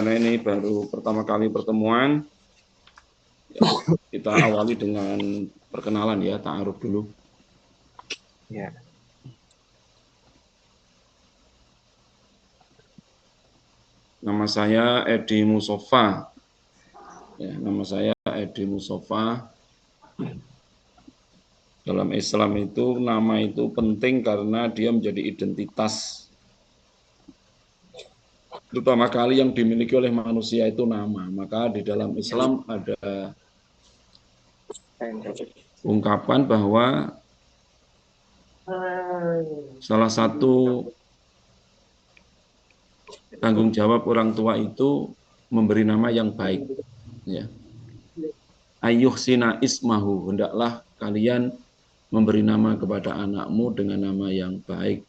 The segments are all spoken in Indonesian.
Karena ini baru pertama kali pertemuan, ya, kita awali dengan perkenalan ya, ta'aruf dulu. Ya. Nama saya Edi Musofa. Ya, nama saya Edi Musofa. Dalam Islam itu nama itu penting karena dia menjadi identitas. Terutama kali yang dimiliki oleh manusia itu nama. Maka di dalam Islam ada ungkapan bahwa salah satu tanggung jawab orang tua itu memberi nama yang baik. Ya. Ayyuhsina ismahu, hendaklah kalian memberi nama kepada anakmu dengan nama yang baik.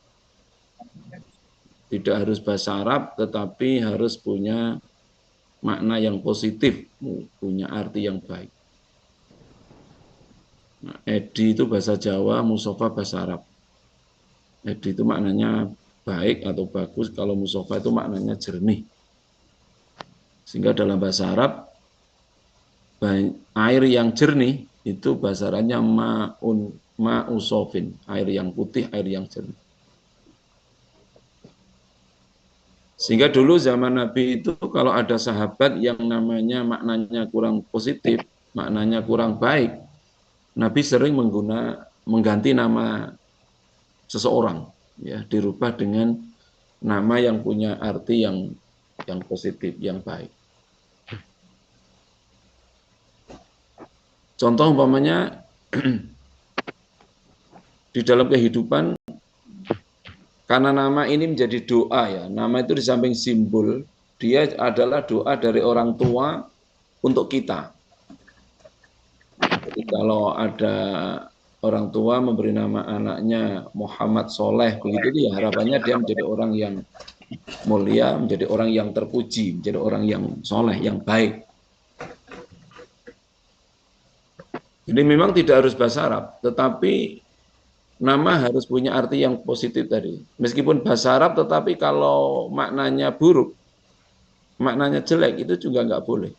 Tidak harus bahasa Arab, tetapi harus punya makna yang positif, punya arti yang baik. Nah, Edi itu bahasa Jawa, Musofa bahasa Arab. Edi itu maknanya baik atau bagus, kalau Musofa itu maknanya jernih. Sehingga dalam bahasa Arab, air yang jernih itu bahasa Arabnya ma'usofin, air yang putih, air yang jernih. Sehingga dulu zaman Nabi itu kalau ada sahabat yang namanya maknanya kurang positif, maknanya kurang baik, Nabi sering mengganti nama seseorang, ya, dirubah dengan nama yang punya arti yang positif, yang baik. Contoh umpamanya di dalam kehidupan, karena nama ini menjadi doa ya, nama itu di samping simbol, dia adalah doa dari orang tua untuk kita. Jadi kalau ada orang tua memberi nama anaknya Muhammad Soleh, begitu ya harapannya dia menjadi orang yang mulia, menjadi orang yang terpuji, menjadi orang yang soleh, yang baik. Jadi memang tidak harus bahasa Arab, tetapi nama harus punya arti yang positif tadi. Meskipun bahasa Arab, tetapi kalau maknanya buruk, maknanya jelek, itu juga nggak boleh.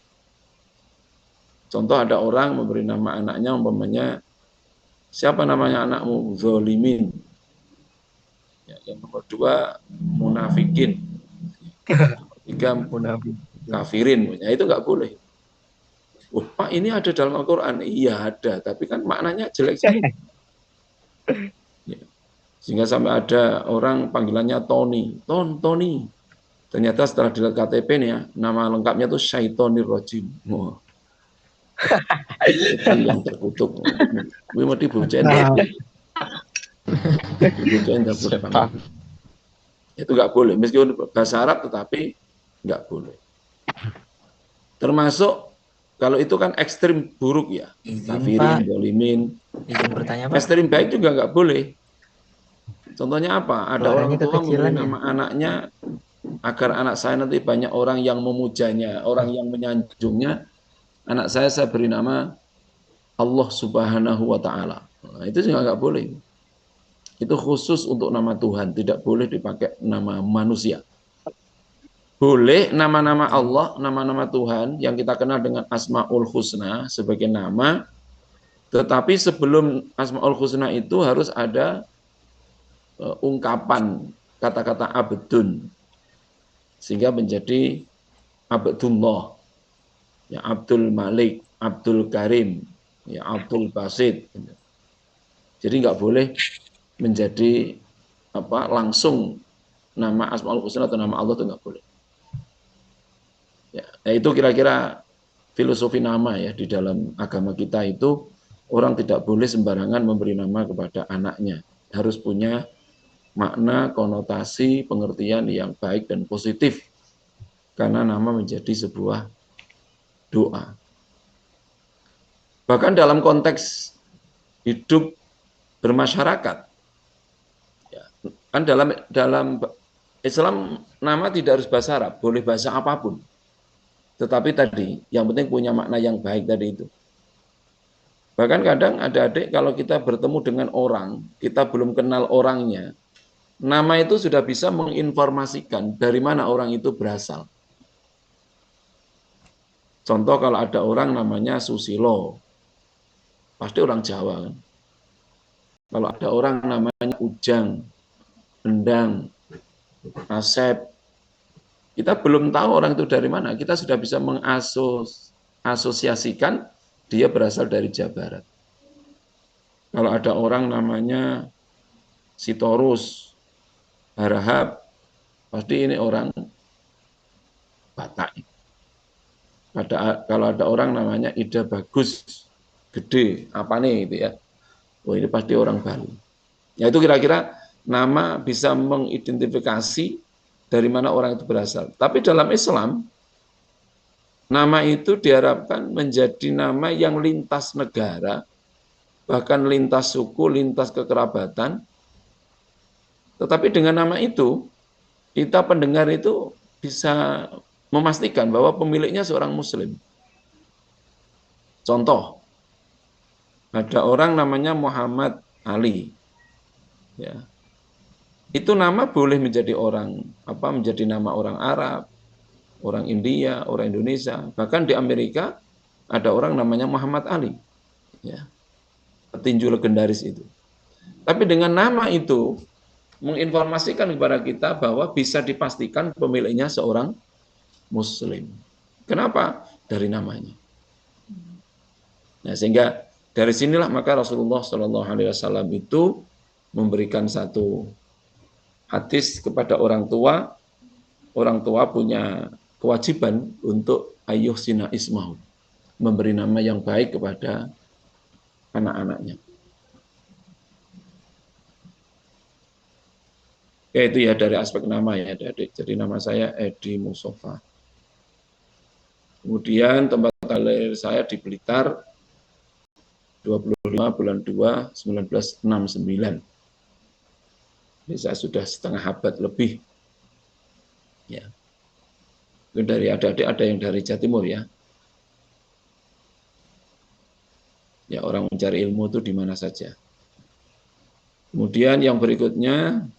Contoh ada orang memberi nama anaknya, umpamanya, siapa namanya anakmu? Zolimin. Ya, yang nomor 2, munafikin. Tiga, kafirin. Ya, itu nggak boleh. Oh, Pak, ini ada dalam Al-Quran. Iya ada, tapi kan maknanya jelek semua. Ya. Sehingga sampai ada orang panggilannya Tony. Tony. Ternyata setelah dilihat KTP nih ya, nama lengkapnya itu Syaitonir Rajim. Wah. Itu yang terkutuk. Gue mau dibocain. Dibocain dapur banget. Itu nggak boleh. Meskipun bahasa Arab, tetapi nggak boleh. Termasuk kalau itu kan ekstrim buruk ya, kafirin, dolimin. Ekstrim baik juga nggak boleh. Contohnya apa? Ada orang tua memberi nama anaknya agar anak saya nanti banyak orang yang memujanya, orang yang menyanjungnya. Anak saya beri nama Allah Subhanahu wa Ta'ala. Nah, itu juga nggak boleh. Itu khusus untuk nama Tuhan, tidak boleh dipakai nama manusia. Boleh nama-nama Allah, nama-nama Tuhan yang kita kenal dengan Asmaul Husna sebagai nama, tetapi sebelum Asmaul Husna itu harus ada ungkapan kata-kata abdun, sehingga menjadi Abdullah, ya Abdul Malik, Abdul Karim, ya Abdul Basit. Jadi nggak boleh menjadi langsung nama Asmaul Husna atau nama Allah itu nggak boleh. Ya, itu kira-kira filosofi nama ya di dalam agama kita itu orang tidak boleh sembarangan memberi nama kepada anaknya. Harus punya makna, konotasi, pengertian yang baik dan positif. Karena nama menjadi sebuah doa. Bahkan dalam konteks hidup bermasyarakat, ya, kan dalam Islam nama tidak harus bahasa Arab, boleh bahasa apapun. Tetapi tadi, yang penting punya makna yang baik tadi itu. Bahkan kadang ada adik kalau kita bertemu dengan orang, kita belum kenal orangnya, nama itu sudah bisa menginformasikan dari mana orang itu berasal. Contoh kalau ada orang namanya Susilo, pasti orang Jawa kan. Kalau ada orang namanya Ujang, Endang, Asep, kita belum tahu orang itu dari mana. Kita sudah bisa mengasosiasikan dia berasal dari Jawa Barat. Kalau ada orang namanya Sitorus, Harahap, pasti ini orang Batak. Kalau ada orang namanya Ida Bagus, Gede, apa nih gitu ya. Oh ini pasti orang Bali. Ya itu kira-kira nama bisa mengidentifikasi dari mana orang itu berasal. Tapi dalam Islam, nama itu diharapkan menjadi nama yang lintas negara, bahkan lintas suku, lintas kekerabatan. Tetapi dengan nama itu, kita pendengar itu bisa memastikan bahwa pemiliknya seorang Muslim. Contoh, ada orang namanya Muhammad Ali. Ya. Itu nama boleh menjadi menjadi nama orang Arab, orang India, orang Indonesia. Bahkan di Amerika ada orang namanya Muhammad Ali. Ya. Petinju legendaris itu. Tapi dengan nama itu menginformasikan kepada kita bahwa bisa dipastikan pemiliknya seorang Muslim. Kenapa? Dari namanya. Nah, sehingga dari sinilah maka Rasulullah Shallallahu Alaihi Wasallam itu memberikan satu hadis kepada orang tua. Orang tua punya kewajiban untuk ayuh sina ismahu, memberi nama yang baik kepada anak-anaknya. Ya itu ya dari aspek nama ya adik. Jadi nama saya Edi Musofa. Kemudian tempat lahir saya di Blitar, 25 bulan 2, 1969. Jadi saya sudah setengah abad lebih. Ya. Dari adik-adik ada yang dari Jawa Timur ya. Ya orang mencari ilmu itu di mana saja. Kemudian yang berikutnya,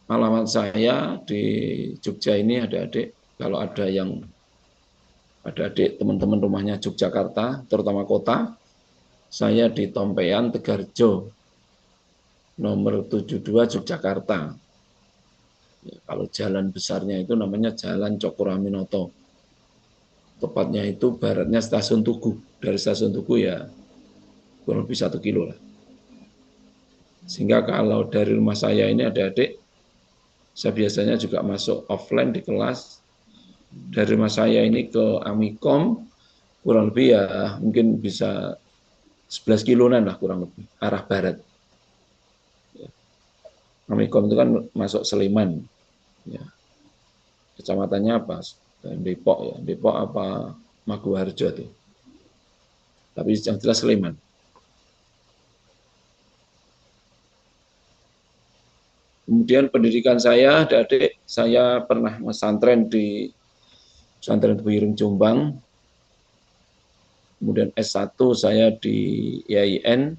alamat saya di Jogja ini adik-adik, kalau ada yang adik teman-teman rumahnya Yogyakarta, terutama kota, saya di Tompean, Tegarjo, nomor 72 Yogyakarta. Ya, kalau jalan besarnya itu namanya Jalan Cokroaminoto. Tepatnya itu baratnya Stasiun Tugu. Dari Stasiun Tugu ya kurang lebih 1 kilo lah. Sehingga kalau dari rumah saya ini adik-adik, saya biasanya juga masuk offline di kelas. Dari rumah saya ini ke Amikom, kurang lebih ya mungkin bisa 11 kiloan lah kurang lebih, arah barat. Amikom itu kan masuk Sleman. Ya. Kecamatannya apa? Depok ya, Depok apa Maguwarjo itu. Tapi yang jelas Sleman. Kemudian pendidikan saya, adik-adik, saya pernah pesantren di Pesantren Tebuireng Jombang. Kemudian S1 saya di IAIN,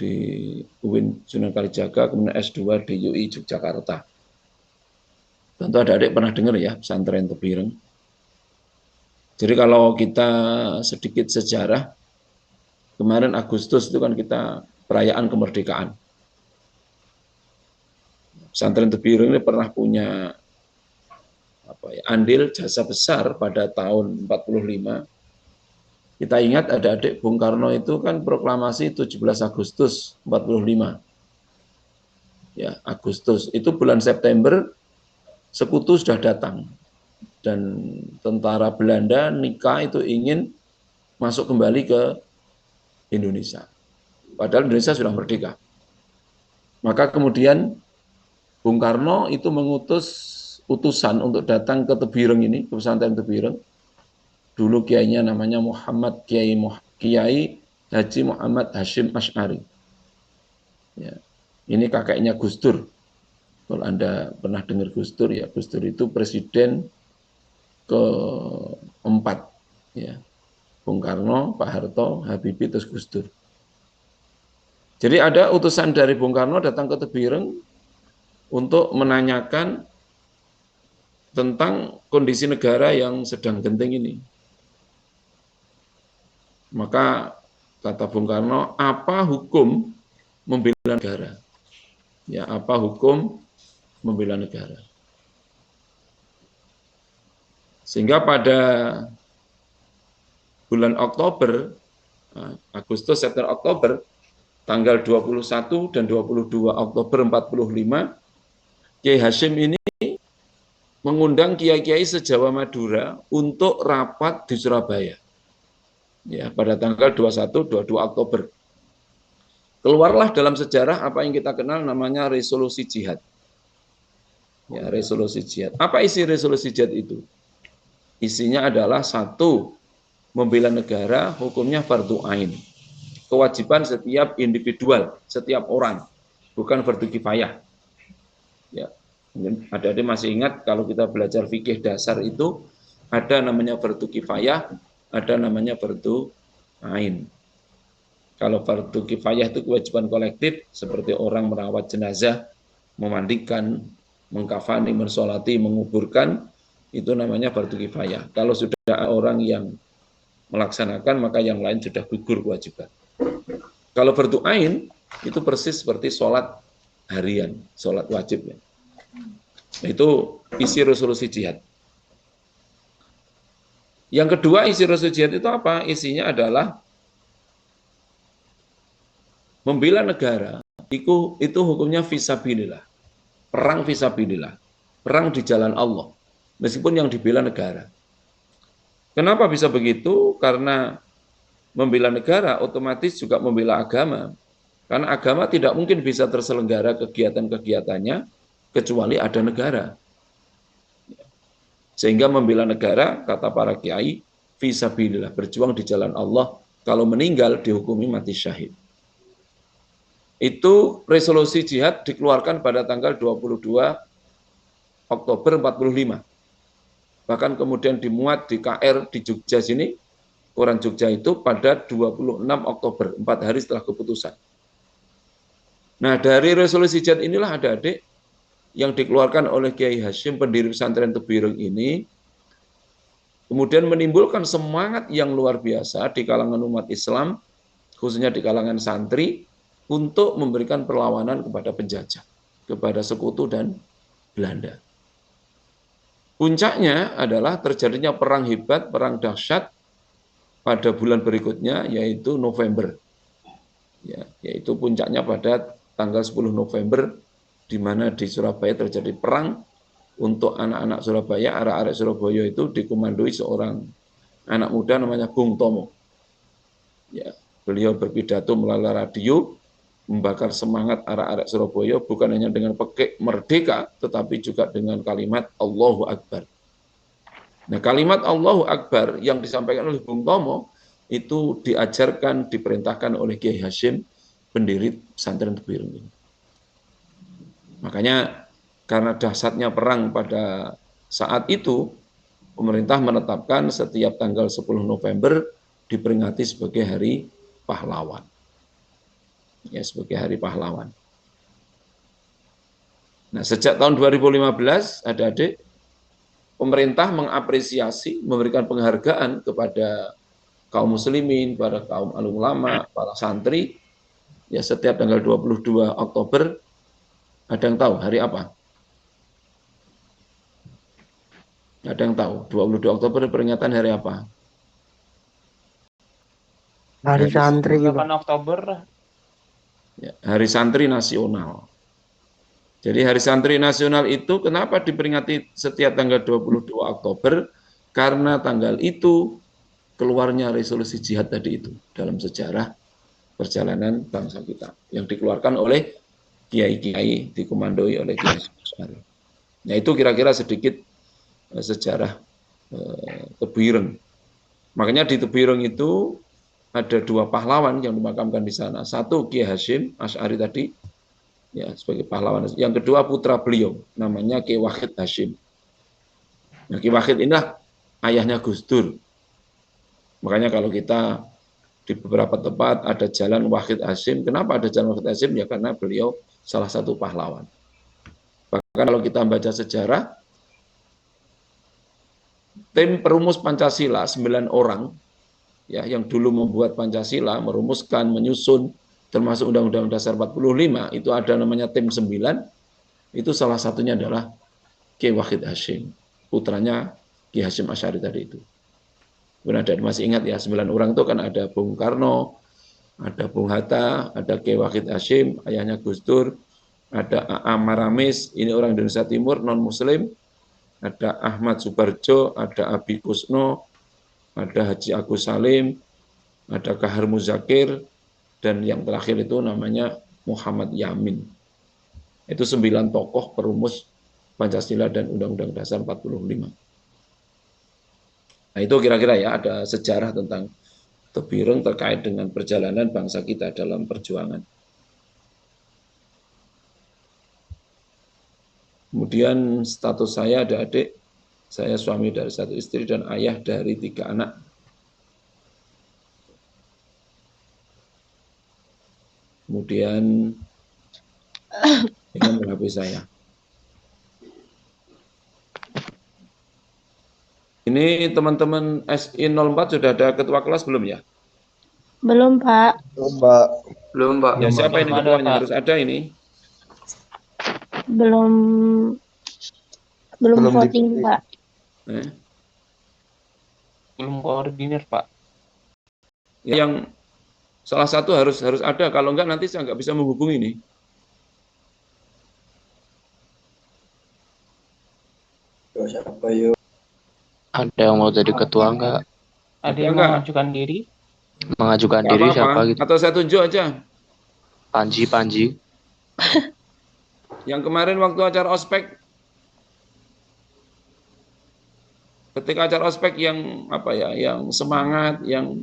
di UIN Sunan Kalijaga, kemudian S2 di UI Yogyakarta. Tentu adik-adik pernah dengar ya pesantren Tebuireng. Jadi kalau kita sedikit sejarah, kemarin Agustus itu kan kita perayaan kemerdekaan. Pesantren Tebuireng ini pernah punya andil jasa besar pada tahun 45. Kita ingat adik-adik Bung Karno itu kan proklamasi 17 Agustus 45. Ya, Agustus. Itu bulan September Sekutu sudah datang. Dan tentara Belanda Nika itu ingin masuk kembali ke Indonesia. Padahal Indonesia sudah merdeka. Maka kemudian Bung Karno itu mengutus utusan untuk datang ke Tebuireng ini, ke pesantren Tebuireng. Dulu kiainya namanya Kiai Haji Muhammad Hashim Asy'ari. Ya. Ini kakeknya Gus Dur. Kalau Anda pernah dengar Gus Dur, ya Gus Dur itu presiden keempat. Ya. Bung Karno, Pak Harto, Habibie, terus Gus Dur. Jadi ada utusan dari Bung Karno datang ke Tebuireng untuk menanyakan tentang kondisi negara yang sedang genting ini. Maka kata Bung Karno, apa hukum membela negara? Ya, apa hukum membela negara? Sehingga pada bulan Oktober, Agustus, September, Oktober, tanggal 21 dan 22 Oktober 45, Kiai Hashim ini mengundang kiai-kiai se-Jawa Madura untuk rapat di Surabaya. Ya, pada tanggal 21 22 Oktober. Keluarlah dalam sejarah apa yang kita kenal namanya resolusi jihad. Ya, resolusi jihad. Apa isi resolusi jihad itu? Isinya adalah satu, membela negara hukumnya fardu ain. Kewajiban setiap individual, setiap orang, bukan fardu kifayah. Ya, mungkin adik-adik masih ingat kalau kita belajar fikih dasar itu ada namanya fardu kifayah, ada namanya fardu ain. Kalau fardu kifayah itu kewajiban kolektif seperti orang merawat jenazah, memandikan, mengkafani, mensolati, menguburkan, itu namanya fardu kifayah. Kalau sudah ada orang yang melaksanakan, maka yang lain sudah gugur kewajiban. Kalau fardu ain, itu persis seperti sholat harian, sholat wajib. Nah, itu isi resolusi jihad. Yang kedua, isi resolusi jihad itu apa? Isinya adalah membela negara, itu hukumnya fisabilillah. Perang fisabilillah. Perang di jalan Allah. Meskipun yang dibela negara. Kenapa bisa begitu? Karena membela negara otomatis juga membela agama. Karena agama tidak mungkin bisa terselenggara kegiatan-kegiatannya kecuali ada negara. Sehingga membela negara, kata para kiai, fisabilillah, berjuang di jalan Allah, kalau meninggal dihukumi mati syahid. Itu resolusi jihad dikeluarkan pada tanggal 22 Oktober 45. Bahkan kemudian dimuat di KR di Jogja sini, Koran Jogja itu pada 26 Oktober, 4 hari setelah keputusan. Nah, dari resolusi jihad inilah adik-adik yang dikeluarkan oleh Kiai Hashim, pendiri pesantren Tebireng ini, kemudian menimbulkan semangat yang luar biasa di kalangan umat Islam, khususnya di kalangan santri, untuk memberikan perlawanan kepada penjajah, kepada sekutu dan Belanda. Puncaknya adalah terjadinya perang hebat, perang dahsyat pada bulan berikutnya, yaitu November. Ya, yaitu puncaknya pada tanggal 10 November, di mana di Surabaya terjadi perang untuk anak-anak Surabaya, arek-arek Surabaya itu dikomandoi seorang anak muda namanya Bung Tomo. Ya, beliau berpidato melalui radio, membakar semangat arek-arek Surabaya bukan hanya dengan pekik merdeka, tetapi juga dengan kalimat Allahu Akbar. Nah, kalimat Allahu Akbar yang disampaikan oleh Bung Tomo itu diajarkan, diperintahkan oleh Kiai Hashim, pendiri pesantren Tebireng ini. Makanya karena dahsyatnya perang pada saat itu, pemerintah menetapkan setiap tanggal 10 November diperingati sebagai Hari Pahlawan. Ya, sebagai Hari Pahlawan. Nah, sejak tahun 2015, adik-adik, pemerintah mengapresiasi, memberikan penghargaan kepada kaum muslimin, para kaum alim ulama, para santri. Ya, setiap tanggal 22 Oktober, ada yang tahu hari apa? Ada yang tahu? 22 Oktober peringatan hari apa? Hari santri. 8 Oktober. Ya, Hari Santri Nasional. Jadi Hari Santri Nasional itu kenapa diperingati setiap tanggal 22 Oktober? Karena tanggal itu keluarnya resolusi jihad tadi itu dalam sejarah perjalanan bangsa kita yang dikeluarkan oleh kiai-kiai, dikomandoi oleh Kiai Syarif. Nah, itu kira-kira sedikit sejarah Tebireng. Makanya di Tebireng itu ada dua pahlawan yang dimakamkan di sana. Satu Kiai Hashim Asy'ari tadi, ya, sebagai pahlawan. Yang kedua putra beliau, namanya Kiai Wahid Hashim. Nah, Kiai Wahid inilah ayahnya Gus Dur. Makanya kalau kita di beberapa tempat ada jalan Wahid Hashim. Kenapa ada jalan Wahid Hashim? Ya karena beliau salah satu pahlawan. Bahkan kalau kita baca sejarah, tim perumus Pancasila 9 orang ya yang dulu membuat Pancasila, merumuskan, menyusun termasuk Undang-Undang Dasar 45, itu ada namanya tim 9, itu salah satunya adalah Ki Wahid Hasyim, putranya Ki Hasyim Asy'ari tadi itu. Benar, masih ingat ya, 9 orang itu kan ada Bung Karno, ada Bung Hatta, ada Ki Wahid Hasyim, ayahnya Gus Dur, ada A.A. Maramis, ini orang Indonesia Timur, non-muslim, ada Ahmad Subarjo, ada Abi Kusno, ada Haji Agus Salim, ada Kahar Muzakir, dan yang terakhir itu namanya Muhammad Yamin. Itu 9 tokoh perumus Pancasila dan Undang-Undang Dasar 45. Nah itu kira-kira ya, ada sejarah tentang Tebireng terkait dengan perjalanan bangsa kita dalam perjuangan. Kemudian status saya ada adik, saya suami dari 1 istri dan ayah dari 3 anak. Kemudian dengan HP saya. Ini teman-teman SI 04 sudah ada ketua kelas belum ya? Belum, Pak. Belum, Pak. Belum, Pak. Ya, siapa ini ketuanya? Harus ada ini. Belum Belum voting, Pak. Belum koordinir, Pak. Yang salah satu harus ada, kalau enggak nanti saya nggak bisa menghubungi nih. Siapa yuk? Ada yang mau jadi ketua enggak? Ada yang mengajukan diri? Mengajukan Nggak diri apa-apa. siapa gitu? Atau saya tunjuk aja. Panji. Yang kemarin waktu acara ospek, ketika acara ospek yang apa ya, yang semangat, yang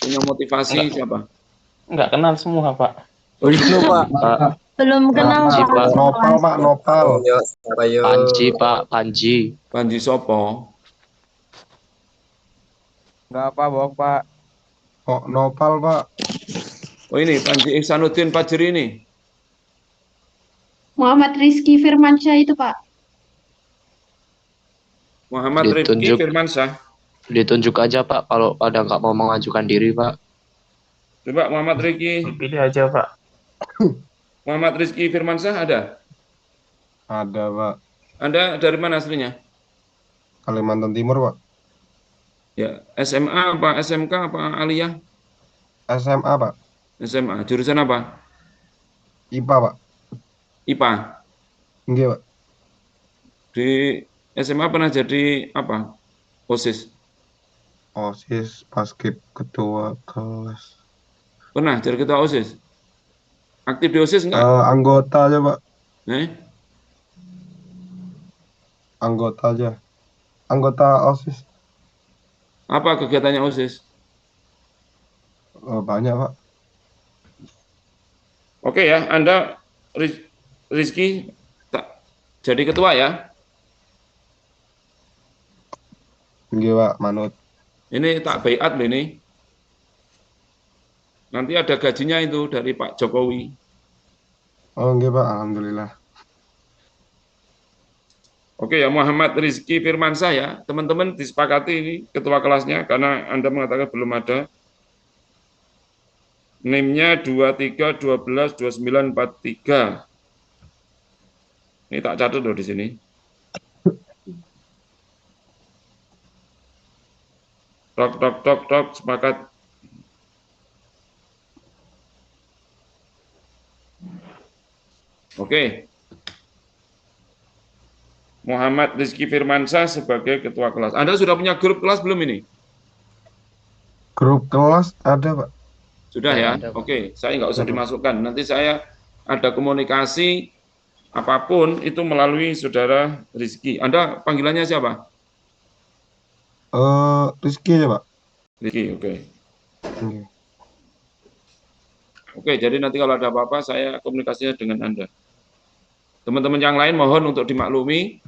punya motivasi siapa? Enggak kenal semua, Pak. Oh, iya. Pak. Belum kenal, Panji, Pak. Nopal, Pak. Nopal. Panji, Pak. Panji Sopo. Enggak apa, bohong, Pak. Kok Nopal, Pak? Oh ini Panji Ihsanuddin Fajri ini. Muhammad Rizky Firmansyah itu, Pak. Muhammad Rifki Ditunjuk. Firmansyah. Ditunjuk aja, Pak, kalau ada nggak mau mengajukan diri, Pak. Coba Muhammad Rifki. Pilih aja, Pak. Muhammad Rizki Firmansyah ada? Ada, Pak. Anda dari mana aslinya? Kalimantan Timur, Pak. Ya, SMA apa SMK apa aliyah? SMA, Pak. SMA. Jurusan apa? IPA, Pak. IPA. Enggak, Pak. Di SMA pernah jadi apa? OSIS. OSIS, basket, ketua kelas. Pernah jadi ketua OSIS? Aktif di OSIS enggak? Anggota aja, Pak. Anggota aja. Anggota OSIS. Apa kegiatannya OSIS? Banyak, Pak. Oke ya, Anda Rizky jadi ketua ya? Enggak, Pak. Manut. Ini tak baiat loh ini. Nanti ada gajinya itu dari Pak Jokowi. Oh, enggak, Pak. Alhamdulillah. Oke ya, Muhammad Rizky Firmansyah ya. Teman-teman disepakati ini ketua kelasnya karena Anda mengatakan belum ada. NIM-nya 23122943. Ini tak catat loh di sini. Tok, sepakat. Oke. Muhammad Rizky Firmansyah sebagai ketua kelas. Anda sudah punya grup kelas belum ini? Grup kelas ada, Pak. Sudah ya? Ada, Pak. Oke, saya nggak usah dimasukkan. Nanti saya ada komunikasi apapun itu melalui saudara Rizky. Anda panggilannya siapa? Rizky aja, Pak. Rizky, oke. Oke. Oke, jadi nanti kalau ada apa-apa saya komunikasinya dengan Anda. Teman-teman yang lain mohon untuk dimaklumi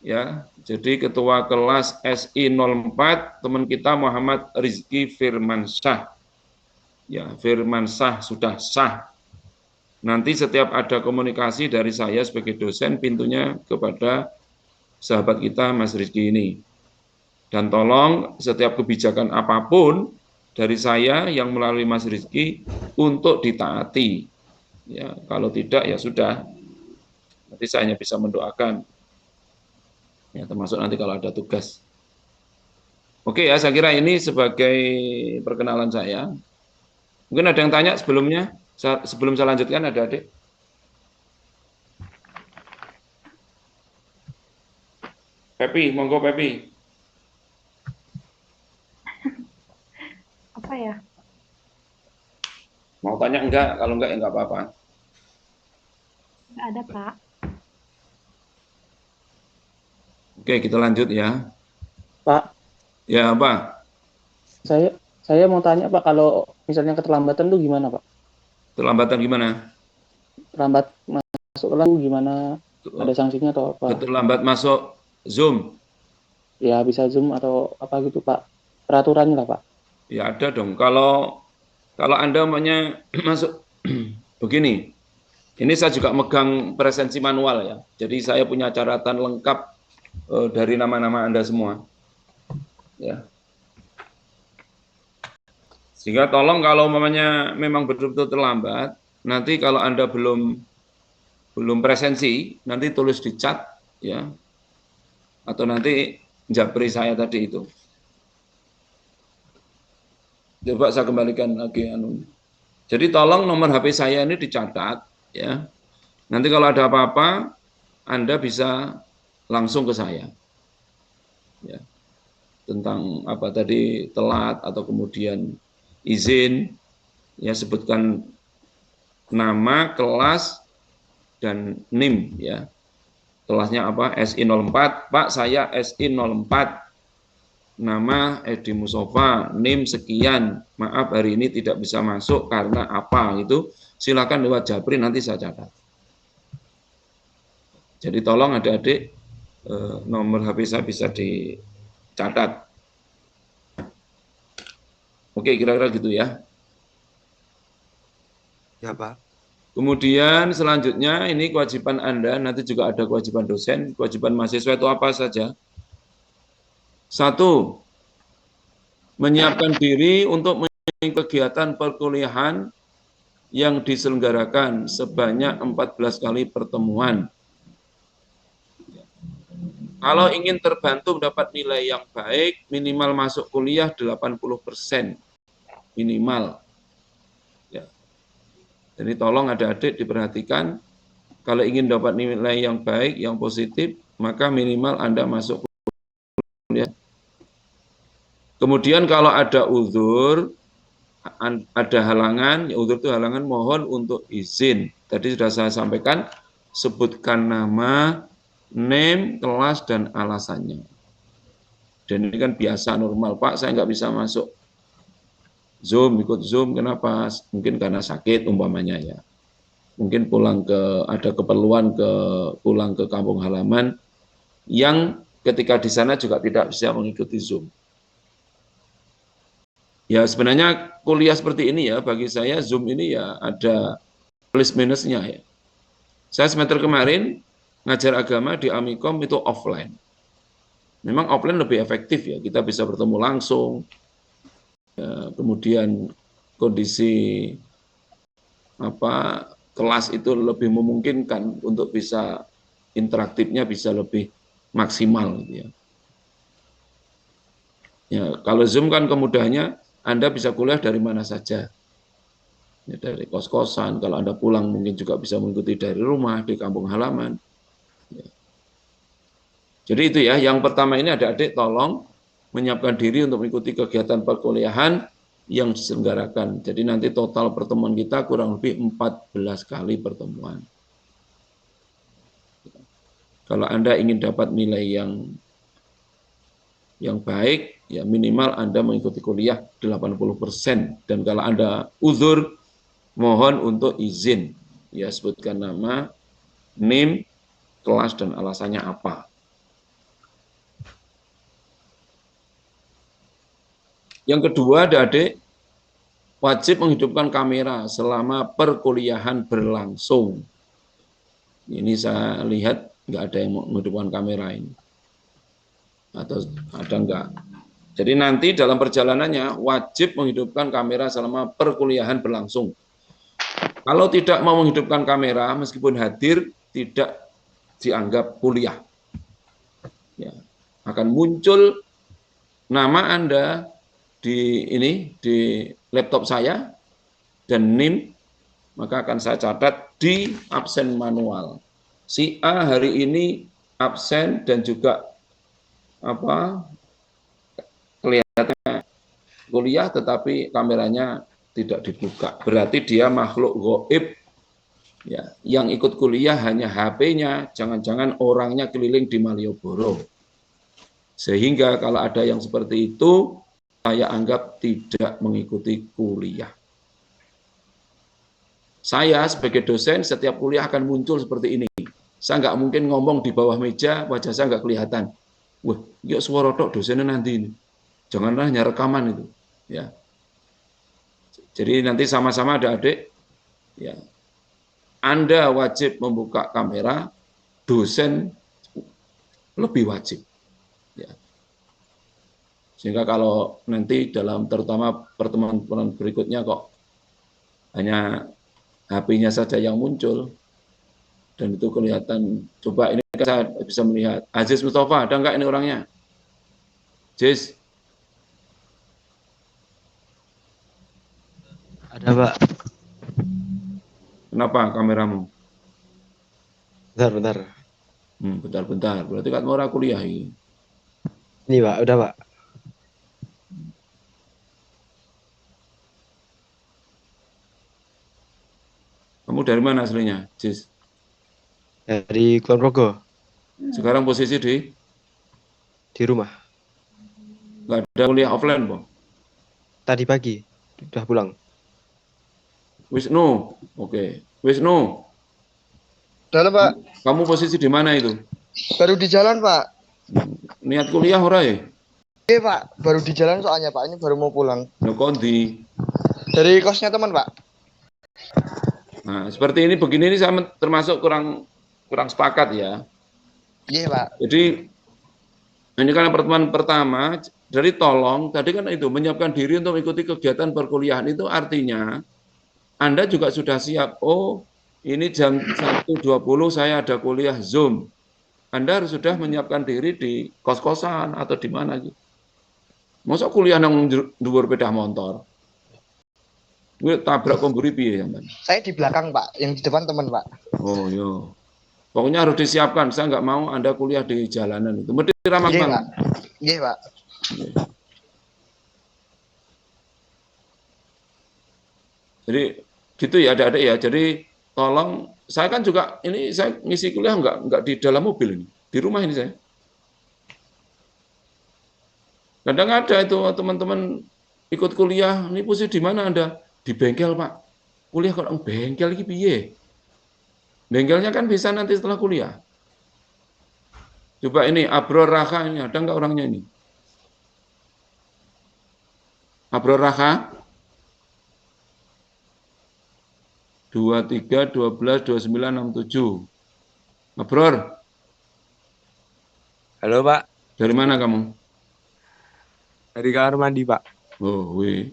ya. Jadi ketua kelas SI 04 teman kita Muhammad Rizky Firmansyah. Ya, Firmansyah sudah sah. Nanti setiap ada komunikasi dari saya sebagai dosen pintunya kepada sahabat kita Mas Rizky ini. Dan tolong setiap kebijakan apapun dari saya yang melalui Mas Rizky untuk ditaati. Ya, kalau tidak ya sudah. Nanti saya hanya bisa mendoakan. Ya, termasuk nanti kalau ada tugas. Oke ya, saya kira ini sebagai perkenalan saya. Mungkin ada yang tanya sebelumnya, sebelum saya lanjutkan, ada adik. Pepi, monggo Pepi. Apa ya? Mau tanya enggak? Kalau enggak ya enggak apa-apa. Nggak ada, Pak. Oke, kita lanjut ya. Pak, Ya, apa? saya mau tanya Pak, kalau misalnya keterlambatan tuh gimana Pak? Terlambatan gimana? Terlambat masuk kelas tuh gimana? Ada sanksinya atau apa? Terlambat masuk Zoom. Ya bisa Zoom atau apa gitu Pak? Peraturannya lah Pak. Ya ada dong. Kalau Anda maunya masuk begini. Ini saya juga megang presensi manual ya. Jadi saya punya catatan lengkap dari nama-nama Anda semua. Ya. Sehingga tolong kalau memang betul-betul terlambat, nanti kalau Anda belum presensi, nanti tulis di chat ya. Atau nanti japri saya tadi itu. Coba saya kembalikan lagi Jadi tolong nomor HP saya ini dicatat ya. Nanti kalau ada apa-apa Anda bisa langsung ke saya. Ya. Tentang apa tadi telat atau kemudian izin, ya sebutkan nama, kelas, dan NIM ya. Kelasnya apa? SI04. Pak, saya SI04. Nama Edi Musofa, NIM sekian. Maaf hari ini tidak bisa masuk karena apa gitu. Silakan lewat Japri nanti saya catat. Jadi tolong adik-adik nomor HP saya bisa dicatat. Oke, kira-kira gitu ya. Ya, Pak. Kemudian selanjutnya ini kewajiban Anda, nanti juga ada kewajiban dosen, kewajiban mahasiswa itu apa saja? 1. Menyiapkan diri untuk mengikuti kegiatan perkuliahan yang diselenggarakan sebanyak 14 kali pertemuan. Kalau ingin terbantu mendapat nilai yang baik, minimal masuk kuliah 80%. Minimal. Ya. Jadi tolong adik-adik diperhatikan, kalau ingin dapat nilai yang baik, yang positif, maka minimal Anda masuk kuliah. Kemudian kalau ada uzur, ada halangan, ya uzur itu halangan, mohon untuk izin. Tadi sudah saya sampaikan, sebutkan nama, name, kelas, dan alasannya. Dan ini kan biasa normal, Pak, saya nggak bisa masuk Zoom, ikut Zoom, kenapa? Mungkin karena sakit umpamanya ya. Mungkin ada keperluan pulang ke kampung halaman yang ketika di sana juga tidak bisa mengikuti Zoom. Ya sebenarnya kuliah seperti ini ya, bagi saya Zoom ini ya ada plus minusnya ya. Saya semester kemarin ngajar agama di Amikom itu offline. Memang offline lebih efektif ya, kita bisa bertemu langsung. Ya, kemudian kondisi kelas itu lebih memungkinkan untuk bisa interaktifnya bisa lebih maksimal gitu ya. Ya, kalau Zoom kan kemudahannya Anda bisa kuliah dari mana saja. Ya, dari kos-kosan, kalau Anda pulang mungkin juga bisa mengikuti dari rumah, di kampung halaman. Ya. Jadi itu ya, yang pertama ini adik-adik tolong menyiapkan diri untuk mengikuti kegiatan perkuliahan yang diselenggarakan. Jadi nanti total pertemuan kita kurang lebih 14 kali pertemuan. Kalau Anda ingin dapat nilai yang baik, ya minimal Anda mengikuti kuliah 80%. Dan kalau Anda uzur, mohon untuk izin. Ya sebutkan nama, NIM, kelas, dan alasannya apa. Yang kedua, adik-adik wajib menghidupkan kamera selama perkuliahan berlangsung. Ini saya lihat nggak ada yang menghidupkan kamera ini. atau ada enggak. Jadi nanti dalam perjalanannya wajib menghidupkan kamera selama perkuliahan berlangsung. Kalau tidak mau menghidupkan kamera, meskipun hadir, tidak dianggap kuliah. Ya, akan muncul nama Anda di laptop saya dan NIM, maka akan saya catat di absen manual. Si A hari ini absen dan juga kelihatannya kuliah tetapi kameranya tidak dibuka. Berarti dia makhluk gaib. Ya, yang ikut kuliah hanya HP-nya, jangan-jangan orangnya keliling di Malioboro. Sehingga kalau ada yang seperti itu, saya anggap tidak mengikuti kuliah. Saya sebagai dosen setiap kuliah akan muncul seperti ini. Saya nggak mungkin ngomong di bawah meja, wajah saya nggak kelihatan. Wah, yuk suara tok dosennya nanti ini. Janganlah hanya rekaman itu. Ya. Jadi nanti sama-sama adik-adik, ya, Anda wajib membuka kamera, dosen lebih wajib. Ya. Sehingga kalau nanti dalam terutama pertemuan berikutnya kok hanya HP-nya saja yang muncul, dan itu kelihatan, coba ini saya bisa melihat, Aziz Mustafa, ada enggak ini orangnya? Aziz? Ada, Pak. Kenapa kameramu? Bentar. Bentar, berarti kan orang kuliah ini. Ini, Pak. Udah, Pak. Kamu dari mana aslinya, Aziz? Dari Kulon Progo. Sekarang posisi Di rumah. nggak ada kuliah offline, Bang? Tadi pagi. Udah pulang. Wisnu, oke. Wisnu, Dalam Pak, kamu posisi di mana itu? baru di jalan Pak. Niat kuliah ora ya? Iya Pak, baru di jalan soalnya Pak, ini baru mau pulang. No kondi. Dari kosnya teman Pak. Nah, seperti ini begini ini saya termasuk kurang sepakat ya. Iya Pak. Jadi ini kan pertemuan pertama, dari tolong tadi kan itu menyiapkan diri untuk mengikuti kegiatan perkuliahan itu artinya Anda juga sudah siap. Oh, ini jam 1.20 saya ada kuliah Zoom. Anda harus sudah menyiapkan diri di kos-kosan atau di mana gitu. Masa kuliah nang dhuwur sepeda motor? Gue tabrak komburi piye ya, Mbak? Saya di belakang Pak, yang di depan teman Pak. Oh, iya. Pokoknya harus disiapkan. Saya nggak mau Anda kuliah di jalanan itu. Mesti ramah Iya banget. Pak. Iya Pak. Jadi gitu ya adik-adik ya. Jadi tolong, saya kan juga ini saya ngisi kuliah nggak di dalam mobil ini, di rumah ini saya. Kadang ada itu teman-teman ikut kuliah, ini posisi di mana Anda? Di bengkel Pak. Kuliah kok bengkel iki piye? Bengkelnya kan bisa nanti setelah kuliah. Coba ini Abror Raka ini ada nggak orangnya ini? Abror Raka? 23, 12, 29, 67. Abror. Halo Pak, Dari mana kamu? dari kamar mandi Pak. Oh, wih.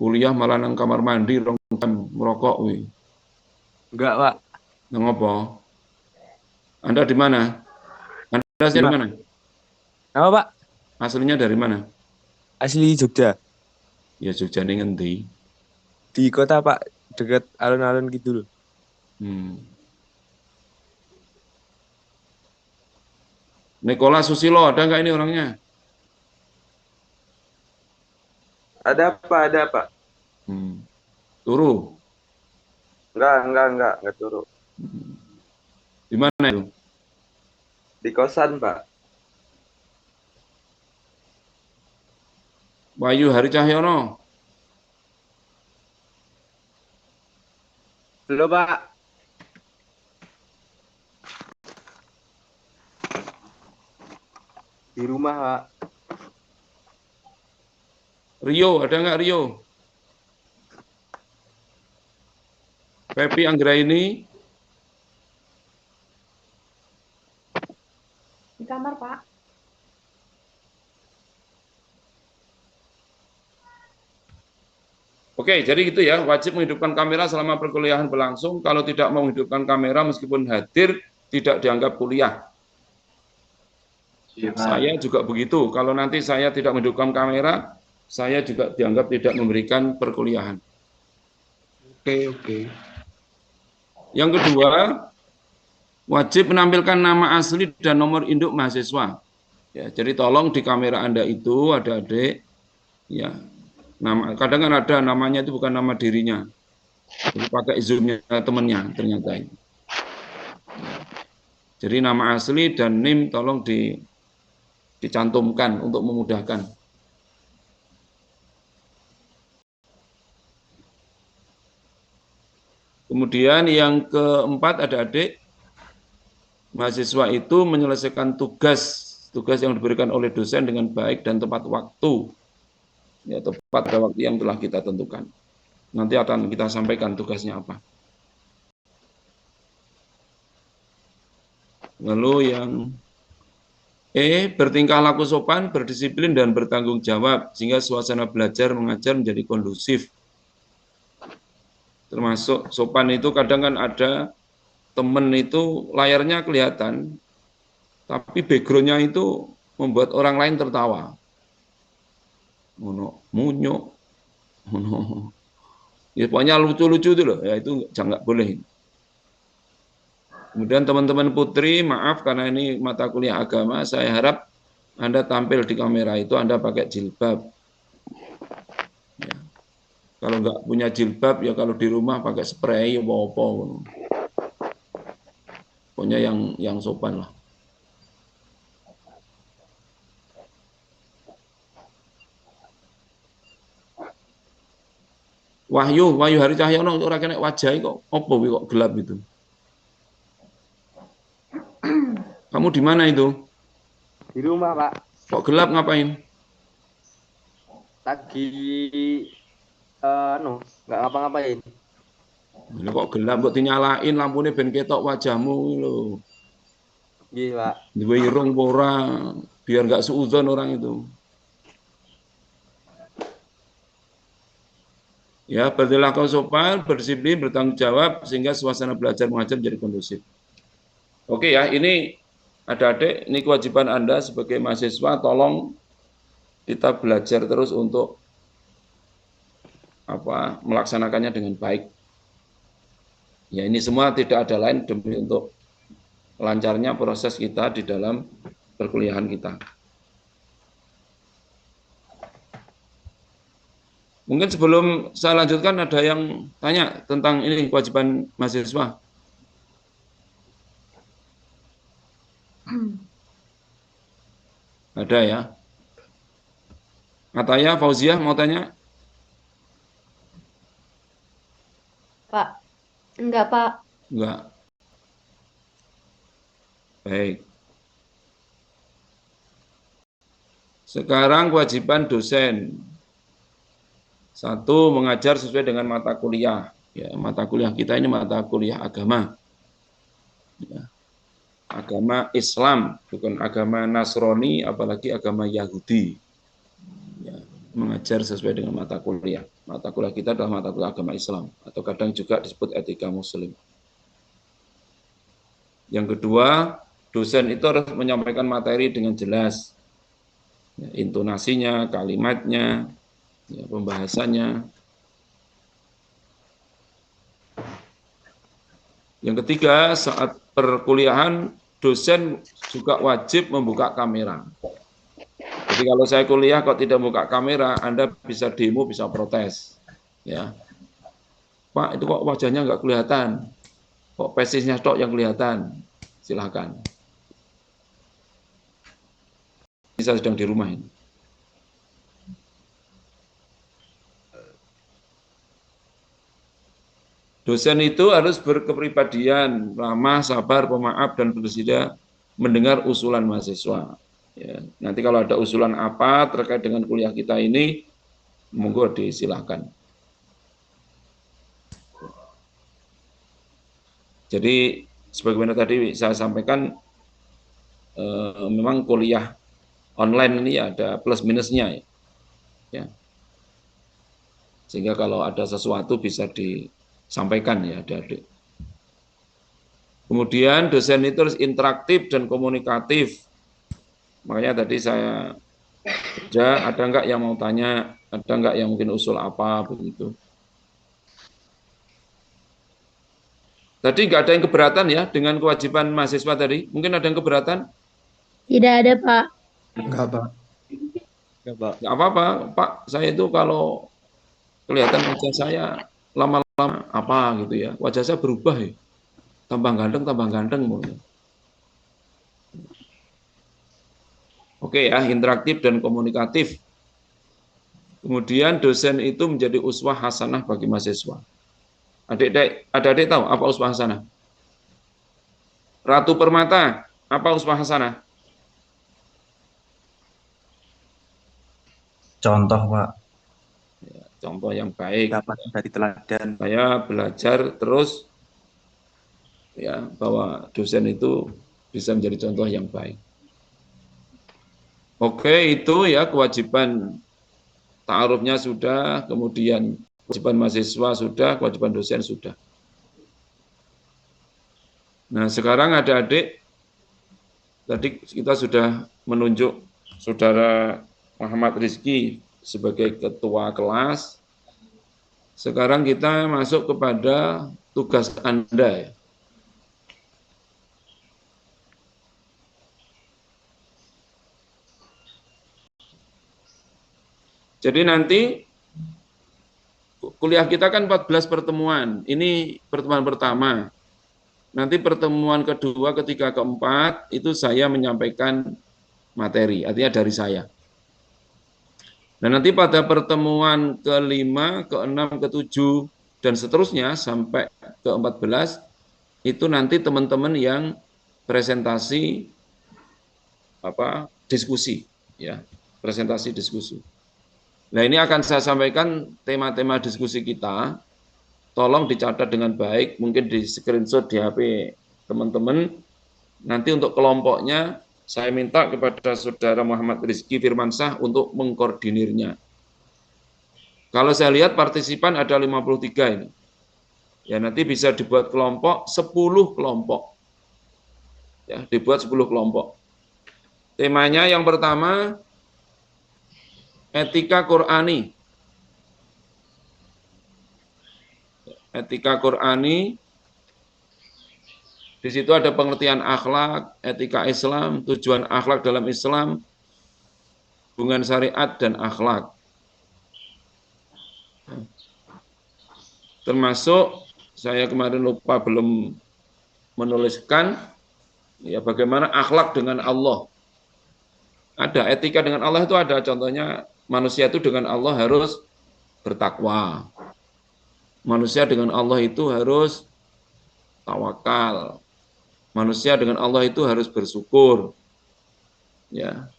Kuliah malah nang kamar mandi, rong jam merokok, wih. Enggak Pak, Nang apa? Anda di mana? Anda asli dari mana? apa Pak? Aslinya dari mana? Asli Jogja, Ya Jogja ning ngendi? di kota Pak, dekat alun-alun gitu loh. Nikola Susilo, ada nggak ini orangnya? Ada Pak. Turu. Enggak turun. Di mana itu? Di kosan Pak. Wahyu Hari Cahyono. Halo Pak, di rumah Pak. Rio, ada nggak Rio? Pepi Anggraini. Di kamar, Pak. Oke, jadi gitu ya, wajib menghidupkan kamera selama perkuliahan berlangsung. Kalau tidak mau menghidupkan kamera meskipun hadir, tidak dianggap kuliah. Saya juga begitu. Kalau nanti saya tidak menghidupkan kamera, saya juga dianggap tidak memberikan perkuliahan. Oke. Yang kedua, wajib menampilkan nama asli dan nomor induk mahasiswa. Ya, jadi tolong di kamera Anda itu adik-adik, ya, nama, kadang kan ada namanya itu bukan nama dirinya, jadi pakai zoomnya temannya ternyata ini. Jadi nama asli dan NIM tolong dicantumkan untuk memudahkan. Kemudian yang keempat, adik-adik, mahasiswa itu menyelesaikan tugas yang diberikan oleh dosen dengan baik dan tepat waktu. Ya, tepat pada waktu yang telah kita tentukan. Nanti akan kita sampaikan tugasnya apa. Lalu yang bertingkah laku sopan, berdisiplin, dan bertanggung jawab, sehingga suasana belajar mengajar menjadi kondusif. Termasuk sopan itu kadang kan ada temen itu layarnya kelihatan, tapi backgroundnya itu membuat orang lain tertawa. Munyuk. Ya, pokoknya lucu-lucu itu loh, ya itu jangan, nggak boleh. Kemudian teman-teman putri, maaf karena ini mata kuliah agama, saya harap Anda tampil di kamera itu Anda pakai jilbab. Ya. Kalau nggak punya jilbab, ya kalau di rumah pakai spray, apa-apa. Pokoknya yang sopan lah. Wahyu Hari Cahyono ora kena wajah kok opo kok gelap itu. Kamu di mana itu? Di rumah, Pak. Kok gelap ngapain? Lagi nggak ngapa-ngapain. Ini kok gelap kok dinyalain lampunya ben ketok wajahmu lho. Iya, Pak. Duwe irung ora biar nggak suudzon orang itu. Ya, berlaku sopan, berdisiplin, bertanggung jawab, sehingga suasana belajar mengajar menjadi kondusif. Oke ya, ini adik-adik, ini kewajiban Anda sebagai mahasiswa, tolong kita belajar terus untuk melaksanakannya dengan baik. Ya, ini semua tidak ada lain demi untuk lancarnya proses kita di dalam perkuliahan kita. Mungkin sebelum saya lanjutkan ada yang tanya tentang ini kewajiban mahasiswa. Ada ya? Ataya, Fauziah mau tanya? Pak, enggak Pak. Enggak. Baik. Sekarang kewajiban dosen. Satu, mengajar sesuai dengan mata kuliah. Ya, mata kuliah kita ini mata kuliah agama. Ya. Agama Islam, bukan agama Nasrani, apalagi agama Yahudi. Ya, mengajar sesuai dengan mata kuliah. Mata kuliah kita adalah mata kuliah agama Islam, atau kadang juga disebut etika Muslim. Yang kedua, dosen itu harus menyampaikan materi dengan jelas. Ya, intonasinya, kalimatnya, ya, pembahasannya. Yang ketiga, saat perkuliahan, dosen juga wajib membuka kamera. Jadi kalau saya kuliah kok tidak membuka kamera, Anda bisa demo, bisa protes. Ya, Pak, itu kok wajahnya nggak kelihatan, kok pesisnya tok yang kelihatan. Silahkan. Saya sedang di rumah ini. Dosen itu harus berkepribadian, ramah, sabar, pemaaf, dan bersedia mendengar usulan mahasiswa. Ya, nanti kalau ada usulan apa terkait dengan kuliah kita ini, monggo disilahkan. Jadi, sebagaimana tadi saya sampaikan, memang kuliah online ini ada plus minusnya. Ya. Sehingga kalau ada sesuatu bisa disampaikan ya adik-adik. Kemudian dosen itu harus interaktif dan komunikatif. Makanya tadi saya ada nggak yang mau tanya, ada nggak yang mungkin usul apa begitu. Tadi nggak ada yang keberatan ya dengan kewajiban mahasiswa tadi? Mungkin ada yang keberatan? Tidak ada, Pak. Enggak, Pak. Enggak, Pak. Nggak apa-apa, Pak. Saya itu kalau kelihatan wajah saya lama-lama apa gitu ya, wajah saya berubah ya. Tambah ganteng. Oke ya, interaktif dan komunikatif. Kemudian dosen itu menjadi uswah hasanah bagi mahasiswa. Adik-adik tahu apa uswah hasanah? Ratu Permata, apa uswah hasanah? Contoh, Pak. Ya, contoh yang baik. Dapat dari teladan. Saya belajar terus ya bahwa dosen itu bisa menjadi contoh yang baik. Oke, itu ya kewajiban ta'arufnya sudah, kemudian kewajiban mahasiswa sudah, kewajiban dosen sudah. Nah, sekarang adik-adik, tadi kita sudah menunjuk saudara Muhammad Rizky sebagai ketua kelas. Sekarang kita masuk kepada tugas Anda ya. Jadi nanti kuliah kita kan 14 pertemuan. Ini pertemuan pertama. Nanti pertemuan kedua, ketiga, keempat itu saya menyampaikan materi, artinya dari saya. Dan nanti pada pertemuan kelima, keenam, ketujuh, dan seterusnya sampai ke-14 itu nanti teman-teman yang presentasi diskusi ya, presentasi diskusi. Nah, ini akan saya sampaikan tema-tema diskusi kita. Tolong dicatat dengan baik, mungkin di screenshot di HP teman-teman. Nanti untuk kelompoknya saya minta kepada saudara Muhammad Rizky Firmansyah untuk mengkoordinirnya. Kalau saya lihat partisipan ada 53 ini. Ya, nanti bisa dibuat kelompok 10 kelompok. Ya, dibuat 10 kelompok. Temanya yang pertama etika Qur'ani. Etika Qur'ani. Di situ ada pengertian akhlak, etika Islam, tujuan akhlak dalam Islam, hubungan syariat dan akhlak. Termasuk saya kemarin lupa belum menuliskan ya bagaimana akhlak dengan Allah. Ada etika dengan Allah itu ada contohnya. Manusia itu dengan Allah harus bertakwa. Manusia dengan Allah itu harus tawakal. Manusia dengan Allah itu harus bersyukur. Ya.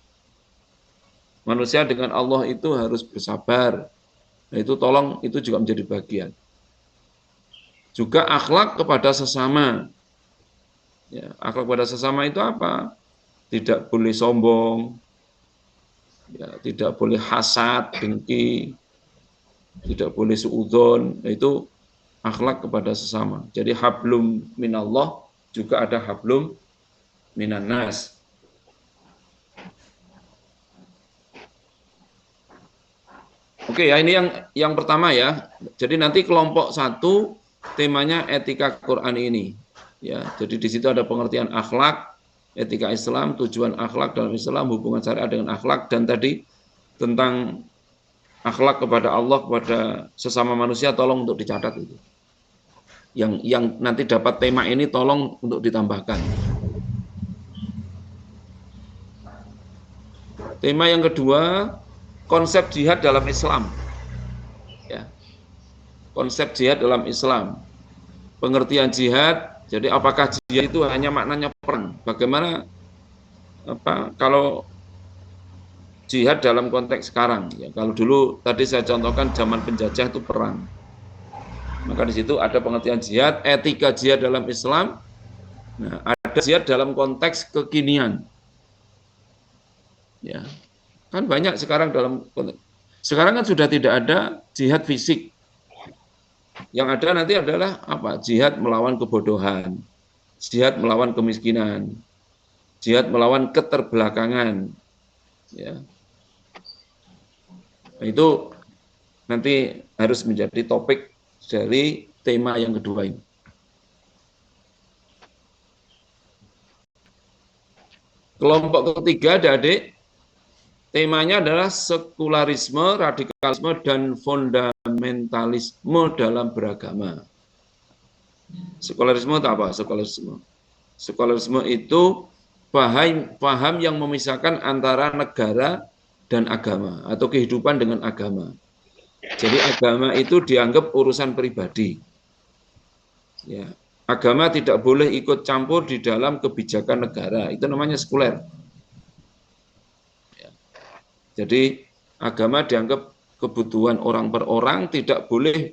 Manusia dengan Allah itu harus bersabar. Nah, itu tolong itu juga menjadi bagian. Juga akhlak kepada sesama. Ya, akhlak kepada sesama itu apa? Tidak boleh sombong. Ya, tidak boleh hasad, dengki, tidak boleh suudzon, itu akhlak kepada sesama. Jadi hablum minallah juga ada hablum minannas. Oke ya, ini yang pertama ya. Jadi nanti kelompok 1 temanya etika Quran ini. Ya, jadi di situ ada pengertian akhlak, etika Islam, tujuan akhlak dalam Islam, hubungan syariat dengan akhlak, dan tadi tentang akhlak kepada Allah, kepada sesama manusia, tolong untuk dicatat itu. Yang nanti dapat tema ini tolong untuk ditambahkan. Tema yang kedua, konsep jihad dalam Islam. Ya. Konsep jihad dalam Islam. Pengertian jihad. Jadi apakah jihad itu hanya maknanya perang? Bagaimana kalau jihad dalam konteks sekarang? Ya, kalau dulu tadi saya contohkan zaman penjajah itu perang. Maka di situ ada pengertian jihad, etika jihad dalam Islam. Nah, ada jihad dalam konteks kekinian. Ya. Kan banyak sekarang dalam konteks. Sekarang kan sudah tidak ada jihad fisik. Yang ada nanti adalah apa? Jihad melawan kebodohan, jihad melawan kemiskinan, jihad melawan keterbelakangan. Ya. Nah, itu nanti harus menjadi topik dari tema yang kedua ini. Kelompok ketiga, adik-adik, temanya adalah sekularisme, radikalisme, dan fundamentalisme dalam beragama. Sekularisme itu apa? Sekularisme itu paham yang memisahkan antara negara dan agama, atau kehidupan dengan agama. Jadi agama itu dianggap urusan pribadi. Ya. Agama tidak boleh ikut campur di dalam kebijakan negara. Itu namanya sekuler. Ya. Jadi agama dianggap kebutuhan orang per orang, tidak boleh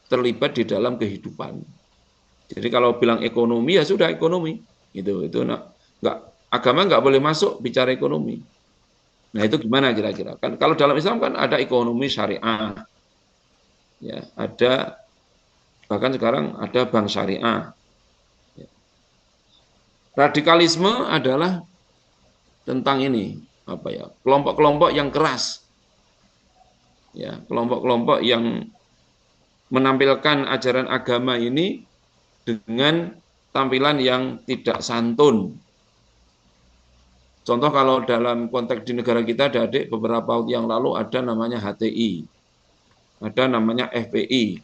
terlibat di dalam kehidupan. Jadi kalau bilang ekonomi, ya sudah ekonomi. Itu enggak, agama nggak boleh masuk bicara ekonomi. Nah itu gimana kira-kira? Kan kalau dalam Islam kan ada ekonomi syariah. Ya, ada, bahkan sekarang ada bank syariah. Radikalisme adalah tentang ini, apa ya? Kelompok-kelompok yang keras. Ya, kelompok-kelompok yang menampilkan ajaran agama ini dengan tampilan yang tidak santun. Contoh kalau dalam konteks di negara kita, adik, beberapa waktu yang lalu ada namanya HTI, ada namanya FPI.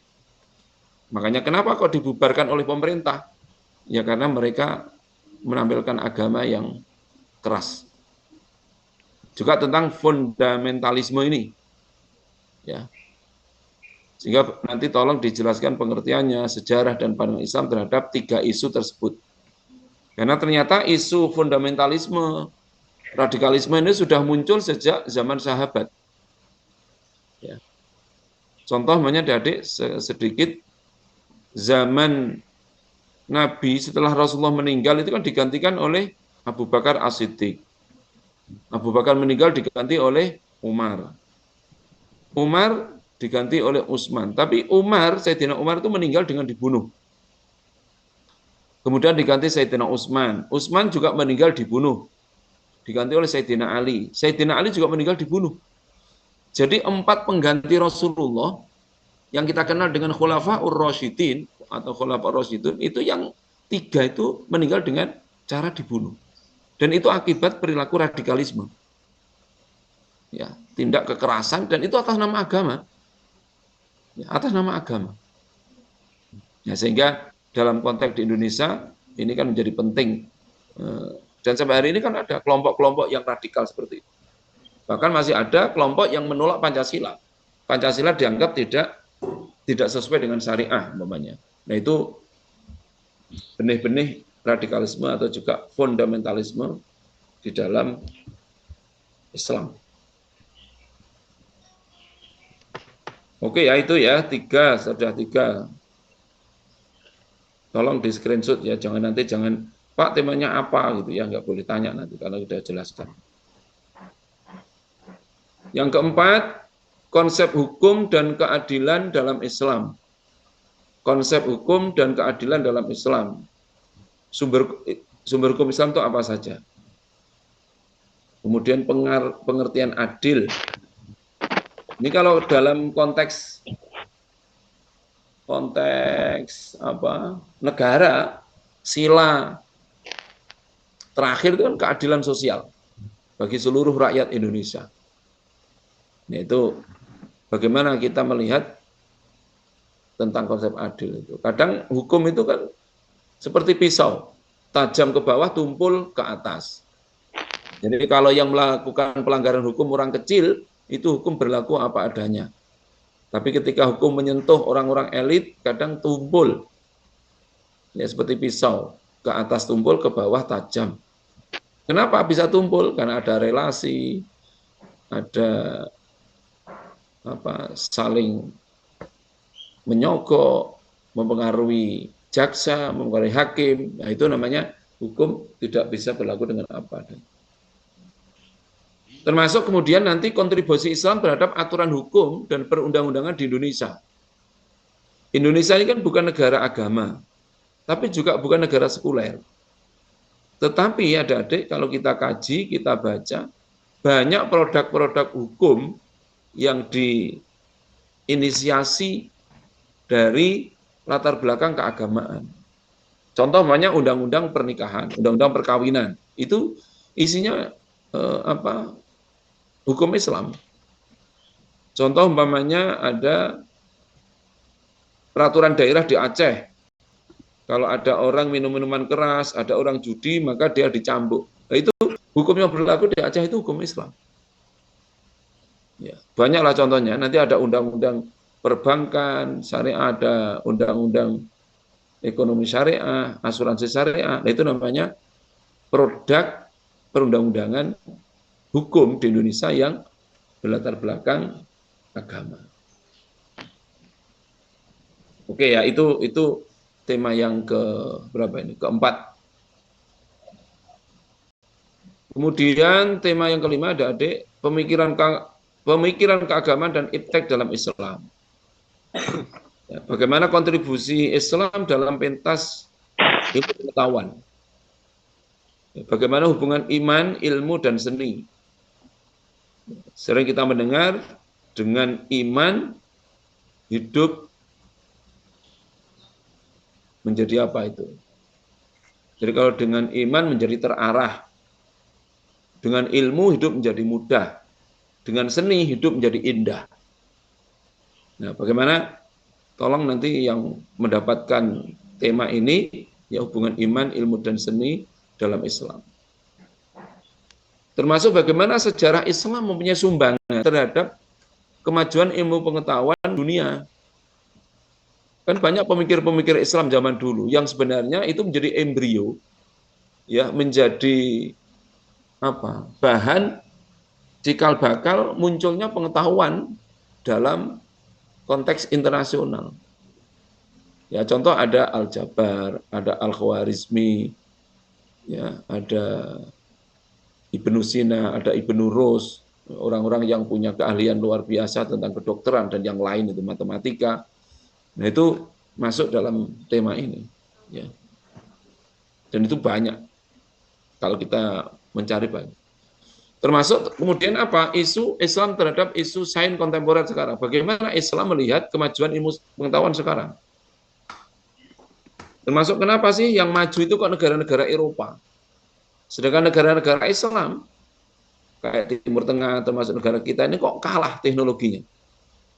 Makanya kenapa kok dibubarkan oleh pemerintah? Ya karena mereka menampilkan agama yang keras. Juga tentang fundamentalisme ini. Ya. Sehingga nanti tolong dijelaskan pengertiannya, sejarah dan pandangan Islam terhadap 3 isu tersebut. Karena ternyata isu fundamentalisme, radikalisme ini sudah muncul sejak zaman sahabat. Ya. Contoh adik sedikit, zaman Nabi setelah Rasulullah meninggal itu kan digantikan oleh Abu Bakar As-Siddiq. Abu Bakar meninggal diganti oleh Umar. Umar diganti oleh Utsman. Tapi Sayyidina Umar itu meninggal dengan dibunuh. Kemudian diganti Sayyidina Utsman. Utsman juga meninggal dibunuh. Diganti oleh Sayyidina Ali. Sayyidina Ali juga meninggal dibunuh. Jadi 4 pengganti Rasulullah yang kita kenal dengan Khulafaur Rasyidin atau Khulafaur Rasyidun, itu yang 3 itu meninggal dengan cara dibunuh. Dan itu akibat perilaku radikalisme. Ya, tindak kekerasan, dan itu atas nama agama. Ya, atas nama agama. Ya, sehingga dalam konteks di Indonesia ini kan menjadi penting. Dan sampai hari ini kan ada kelompok-kelompok yang radikal seperti itu. Bahkan masih ada kelompok yang menolak Pancasila. Pancasila dianggap tidak sesuai dengan syariah umpamanya. Nah itu benih-benih radikalisme atau juga fundamentalisme di dalam Islam. Oke ya, itu ya 3, sudah 3. Tolong di screenshot ya, jangan Pak temanya apa gitu ya, nggak boleh tanya nanti kalau sudah jelaskan. Yang keempat, konsep hukum dan keadilan dalam Islam. Konsep hukum dan keadilan dalam Islam. Sumber hukum Islam itu apa saja? Kemudian pengertian adil. Ini kalau dalam konteks negara, sila terakhir itu kan keadilan sosial bagi seluruh rakyat Indonesia. Nah, itu bagaimana kita melihat tentang konsep adil itu. Kadang hukum itu kan seperti pisau, tajam ke bawah, tumpul ke atas. Jadi kalau yang melakukan pelanggaran hukum orang kecil, itu hukum berlaku apa adanya. Tapi ketika hukum menyentuh orang-orang elit, kadang tumpul. Ya, seperti pisau, ke atas tumpul, ke bawah tajam. Kenapa bisa tumpul? Karena ada relasi, ada saling menyogok, mempengaruhi jaksa, mempengaruhi hakim. Nah, itu namanya hukum tidak bisa berlaku dengan apa adanya. Termasuk kemudian nanti kontribusi Islam terhadap aturan hukum dan perundang-undangan di Indonesia. Indonesia ini kan bukan negara agama, tapi juga bukan negara sekuler. Tetapi adik-adik, kalau kita kaji, kita baca, banyak produk-produk hukum yang diinisiasi dari latar belakang keagamaan. Contoh banyak undang-undang pernikahan, undang-undang perkawinan, itu isinya hukum Islam. Contoh umpamanya ada peraturan daerah di Aceh. Kalau ada orang minum minuman keras, ada orang judi, maka dia dicambuk. Nah, itu hukum yang berlaku di Aceh itu hukum Islam. Ya, banyaklah contohnya. Nanti ada undang-undang perbankan, syariah, ada undang-undang ekonomi syariah, asuransi syariah. Nah, itu namanya produk perundang-undangan hukum di Indonesia yang berlatar belakang agama. Oke ya, itu tema yang keempat. Kemudian tema yang kelima ada adik, pemikiran keagamaan dan iptek dalam Islam. Ya, bagaimana kontribusi Islam dalam pentas ilmu pengetahuan? Ya, bagaimana hubungan iman, ilmu, dan seni? Sering kita mendengar dengan iman hidup menjadi apa itu? Jadi kalau dengan iman menjadi terarah, dengan ilmu hidup menjadi mudah, dengan seni hidup menjadi indah. Nah, bagaimana? Tolong nanti yang mendapatkan tema ini, ya hubungan iman, ilmu, dan seni dalam Islam. Termasuk bagaimana sejarah Islam mempunyai sumbangan terhadap kemajuan ilmu pengetahuan dunia. Kan banyak pemikir-pemikir Islam zaman dulu yang sebenarnya itu menjadi embrio, ya, menjadi bahan cikal bakal munculnya pengetahuan dalam konteks internasional. Ya, contoh ada Al-Jabar, ada Al-Khwarizmi, ya, ada Ibnu Sina, ada Ibnu Rus, orang-orang yang punya keahlian luar biasa tentang kedokteran dan yang lain itu matematika. Nah, itu masuk dalam tema ini, ya. Dan itu banyak kalau kita mencari banyak. Termasuk kemudian isu Islam terhadap isu sains kontemporer sekarang. Bagaimana Islam melihat kemajuan ilmu pengetahuan sekarang? Termasuk kenapa sih yang maju itu kok negara-negara Eropa? Sedangkan negara-negara Islam kayak di Timur Tengah termasuk negara kita ini kok kalah teknologinya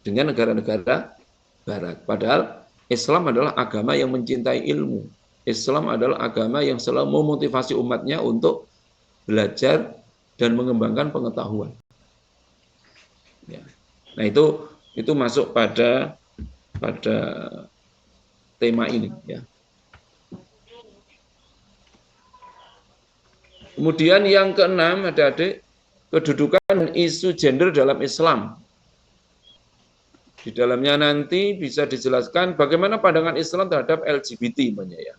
dengan negara-negara Barat. Padahal Islam adalah agama yang mencintai ilmu. Islam adalah agama yang selalu memotivasi umatnya untuk belajar dan mengembangkan pengetahuan. Ya. Nah, itu masuk pada tema ini. Ya. Kemudian yang keenam, adik-adik, kedudukan dan isu gender dalam Islam. Di dalamnya nanti bisa dijelaskan bagaimana pandangan Islam terhadap LGBT, ya.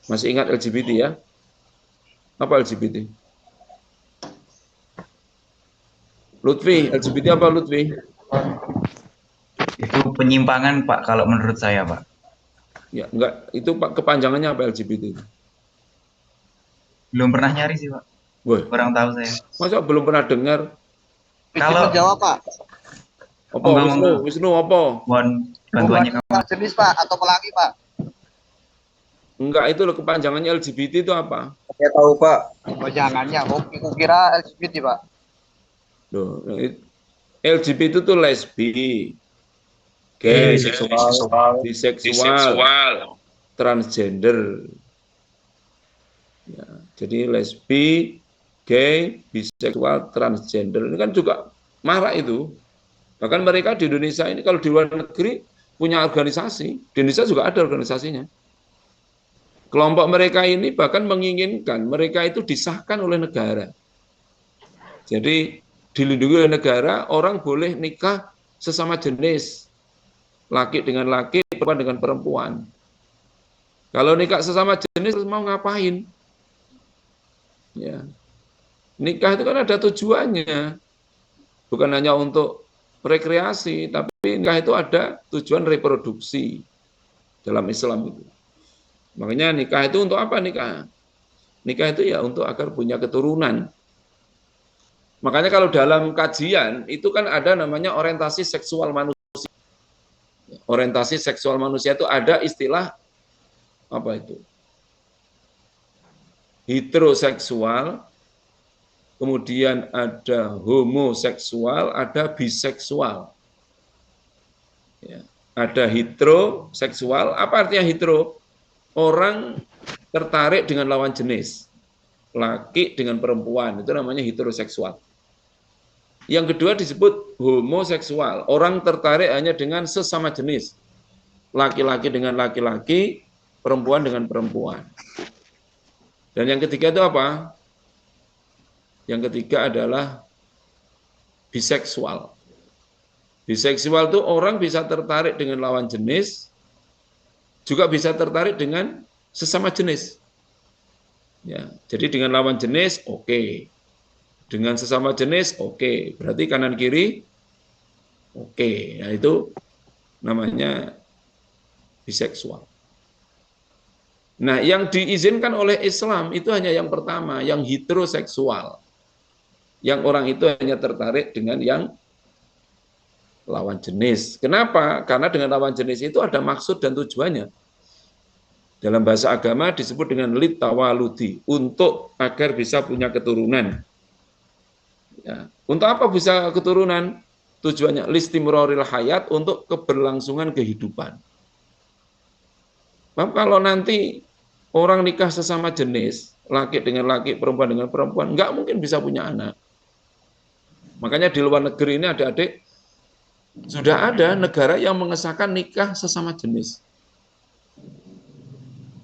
Masih ingat LGBT ya? Apa LGBT? Lutfi, LGBT apa Lutfi? Itu penyimpangan Pak, kalau menurut saya Pak. Ya, enggak, itu Pak kepanjangannya apa LGBT? Belum pernah nyari sih Pak. Woy. Kurang tahu saya. Masa belum pernah dengar? Kalau jawab Pak. Apa Wisnu apa? Mohon bantuannya Pak. Jenis Pak atau pelangi Pak? Enggak, itu loh kepanjangannya LGBT itu apa? Saya tahu Pak. Kepanjangannya, aku kira LGBT Pak. Loh, LGBT itu tuh lesbi, gay, biseksual, transgender. Ya, jadi lesbi, gay, biseksual, transgender ini kan juga marak itu. Bahkan mereka di Indonesia ini kalau di luar negeri punya organisasi, di Indonesia juga ada organisasinya. Kelompok mereka ini bahkan menginginkan mereka itu disahkan oleh negara. Jadi dilindungi oleh negara, orang boleh nikah sesama jenis, laki dengan laki, perempuan dengan perempuan. Kalau nikah sesama jenis mau ngapain? Ya. Nikah itu kan ada tujuannya. Bukan hanya untuk rekreasi, tapi nikah itu ada tujuan reproduksi dalam Islam itu. Makanya nikah itu untuk apa nikah? Nikah itu ya untuk agar punya keturunan. Makanya kalau dalam kajian itu kan ada namanya orientasi seksual manusia. Orientasi seksual manusia itu ada istilah apa itu? Heteroseksual, kemudian ada homoseksual, ada biseksual. Ya. Ada heteroseksual, apa artinya hetero? Orang tertarik dengan lawan jenis, laki dengan perempuan, itu namanya heteroseksual. Yang kedua disebut homoseksual, orang tertarik hanya dengan sesama jenis, laki-laki dengan laki-laki, perempuan dengan perempuan. Dan yang ketiga itu apa? Yang ketiga adalah biseksual. Biseksual itu orang bisa tertarik dengan lawan jenis, juga bisa tertarik dengan sesama jenis. Ya, jadi dengan lawan jenis, oke. Dengan sesama jenis, oke. Berarti kanan kiri, oke. Ya, itu namanya biseksual. Nah, yang diizinkan oleh Islam itu hanya yang pertama, yang heteroseksual. Yang orang itu hanya tertarik dengan yang lawan jenis. Kenapa? Karena dengan lawan jenis itu ada maksud dan tujuannya. Dalam bahasa agama disebut dengan litawaludi, untuk agar bisa punya keturunan. Ya. Untuk apa bisa keturunan? Tujuannya listimroril hayat, untuk keberlangsungan kehidupan. Kalau nanti orang nikah sesama jenis, laki dengan laki, perempuan dengan perempuan, nggak mungkin bisa punya anak. Makanya di luar negeri ini adik-adik, sudah ada negara yang mengesahkan nikah sesama jenis.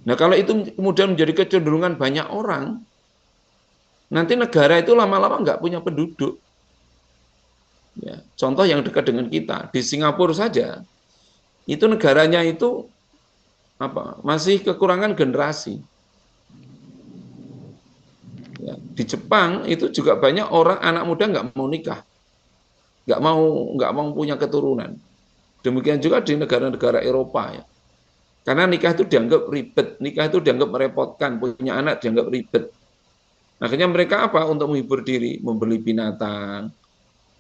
Nah kalau itu kemudian menjadi kecenderungan banyak orang, nanti negara itu lama-lama nggak punya penduduk. Ya, contoh yang dekat dengan kita, di Singapura saja, itu negaranya itu masih kekurangan generasi. Ya, di Jepang itu juga banyak orang anak muda nggak mau nikah, nggak mau punya keturunan. Demikian juga di negara-negara Eropa ya. Karena nikah itu dianggap ribet, nikah itu dianggap merepotkan, punya anak dianggap ribet. Akhirnya mereka apa? Untuk menghibur diri, membeli binatang,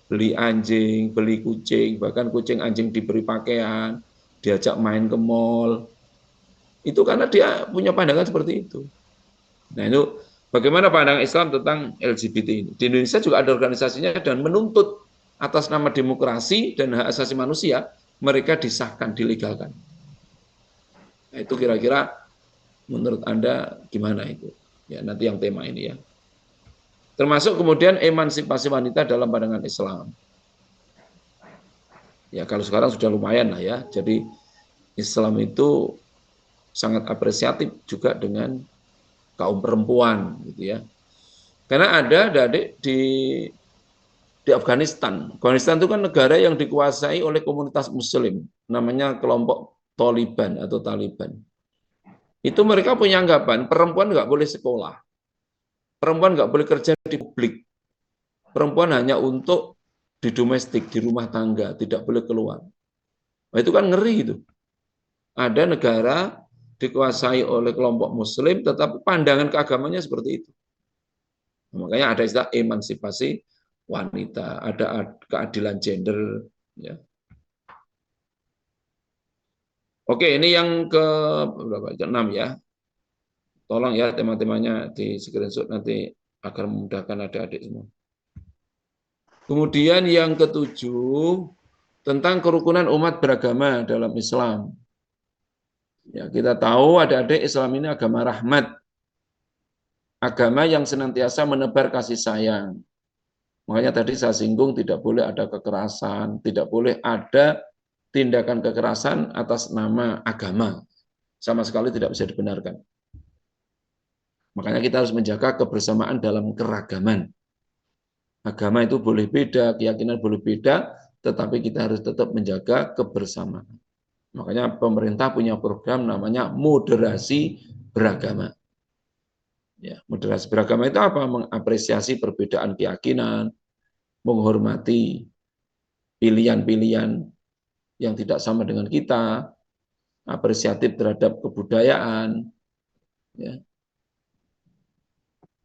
beli anjing, beli kucing, bahkan kucing anjing diberi pakaian, diajak main ke mall. Itu karena dia punya pandangan seperti itu. Nah itu bagaimana pandangan Islam tentang LGBT ini. Di Indonesia juga ada organisasinya dan menuntut atas nama demokrasi dan hak asasi manusia, mereka disahkan, dilegalkan. Nah, itu kira-kira menurut Anda gimana itu? Ya, nanti yang tema ini ya. Termasuk kemudian emansipasi wanita dalam pandangan Islam. Ya kalau sekarang sudah lumayan lah ya. Jadi Islam itu sangat apresiatif juga dengan kaum perempuan gitu ya. Karena ada adik di Afghanistan. Afghanistan itu kan negara yang dikuasai oleh komunitas muslim, namanya kelompok Taliban atau Taliban. Itu mereka punya anggapan perempuan nggak boleh sekolah. Perempuan nggak boleh kerja di publik. Perempuan hanya untuk di domestik, di rumah tangga, tidak boleh keluar. Nah, itu kan ngeri itu. Ada negara dikuasai oleh kelompok muslim, tetapi pandangan keagamannya seperti itu. Makanya ada istilah emansipasi wanita, ada keadilan gender. Ya. Oke, ini yang ke-6 ya. Tolong ya tema-temanya di screenshot nanti agar memudahkan adik-adik semua. Kemudian yang ke-7, tentang kerukunan umat beragama dalam Islam. Ya, kita tahu adik-adik Islam ini agama rahmat. Agama yang senantiasa menebar kasih sayang. Makanya tadi saya singgung tidak boleh ada kekerasan, tidak boleh ada tindakan kekerasan atas nama agama. Sama sekali tidak bisa dibenarkan. Makanya kita harus menjaga kebersamaan dalam keragaman. Agama itu boleh beda, keyakinan boleh beda, tetapi kita harus tetap menjaga kebersamaan. Makanya pemerintah punya program namanya moderasi beragama. Ya, moderasi beragama itu apa? Mengapresiasi perbedaan keyakinan, menghormati pilihan-pilihan yang tidak sama dengan kita, apresiatif terhadap kebudayaan, ya.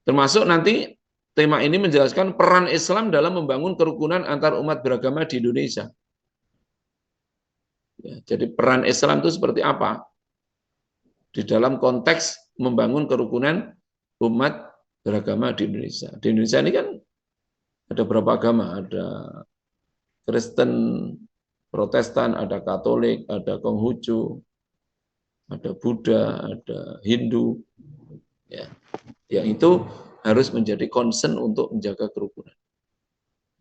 Termasuk nanti tema ini menjelaskan peran Islam dalam membangun kerukunan antar umat beragama di Indonesia. Ya, jadi peran Islam itu seperti apa? Di dalam konteks membangun kerukunan umat beragama di Indonesia. Di Indonesia ini kan ada berapa agama? Ada Kristen, Protestan, ada Katolik, ada Konghucu, ada Buddha, ada Hindu. Ya, yang itu harus menjadi concern untuk menjaga kerukunan.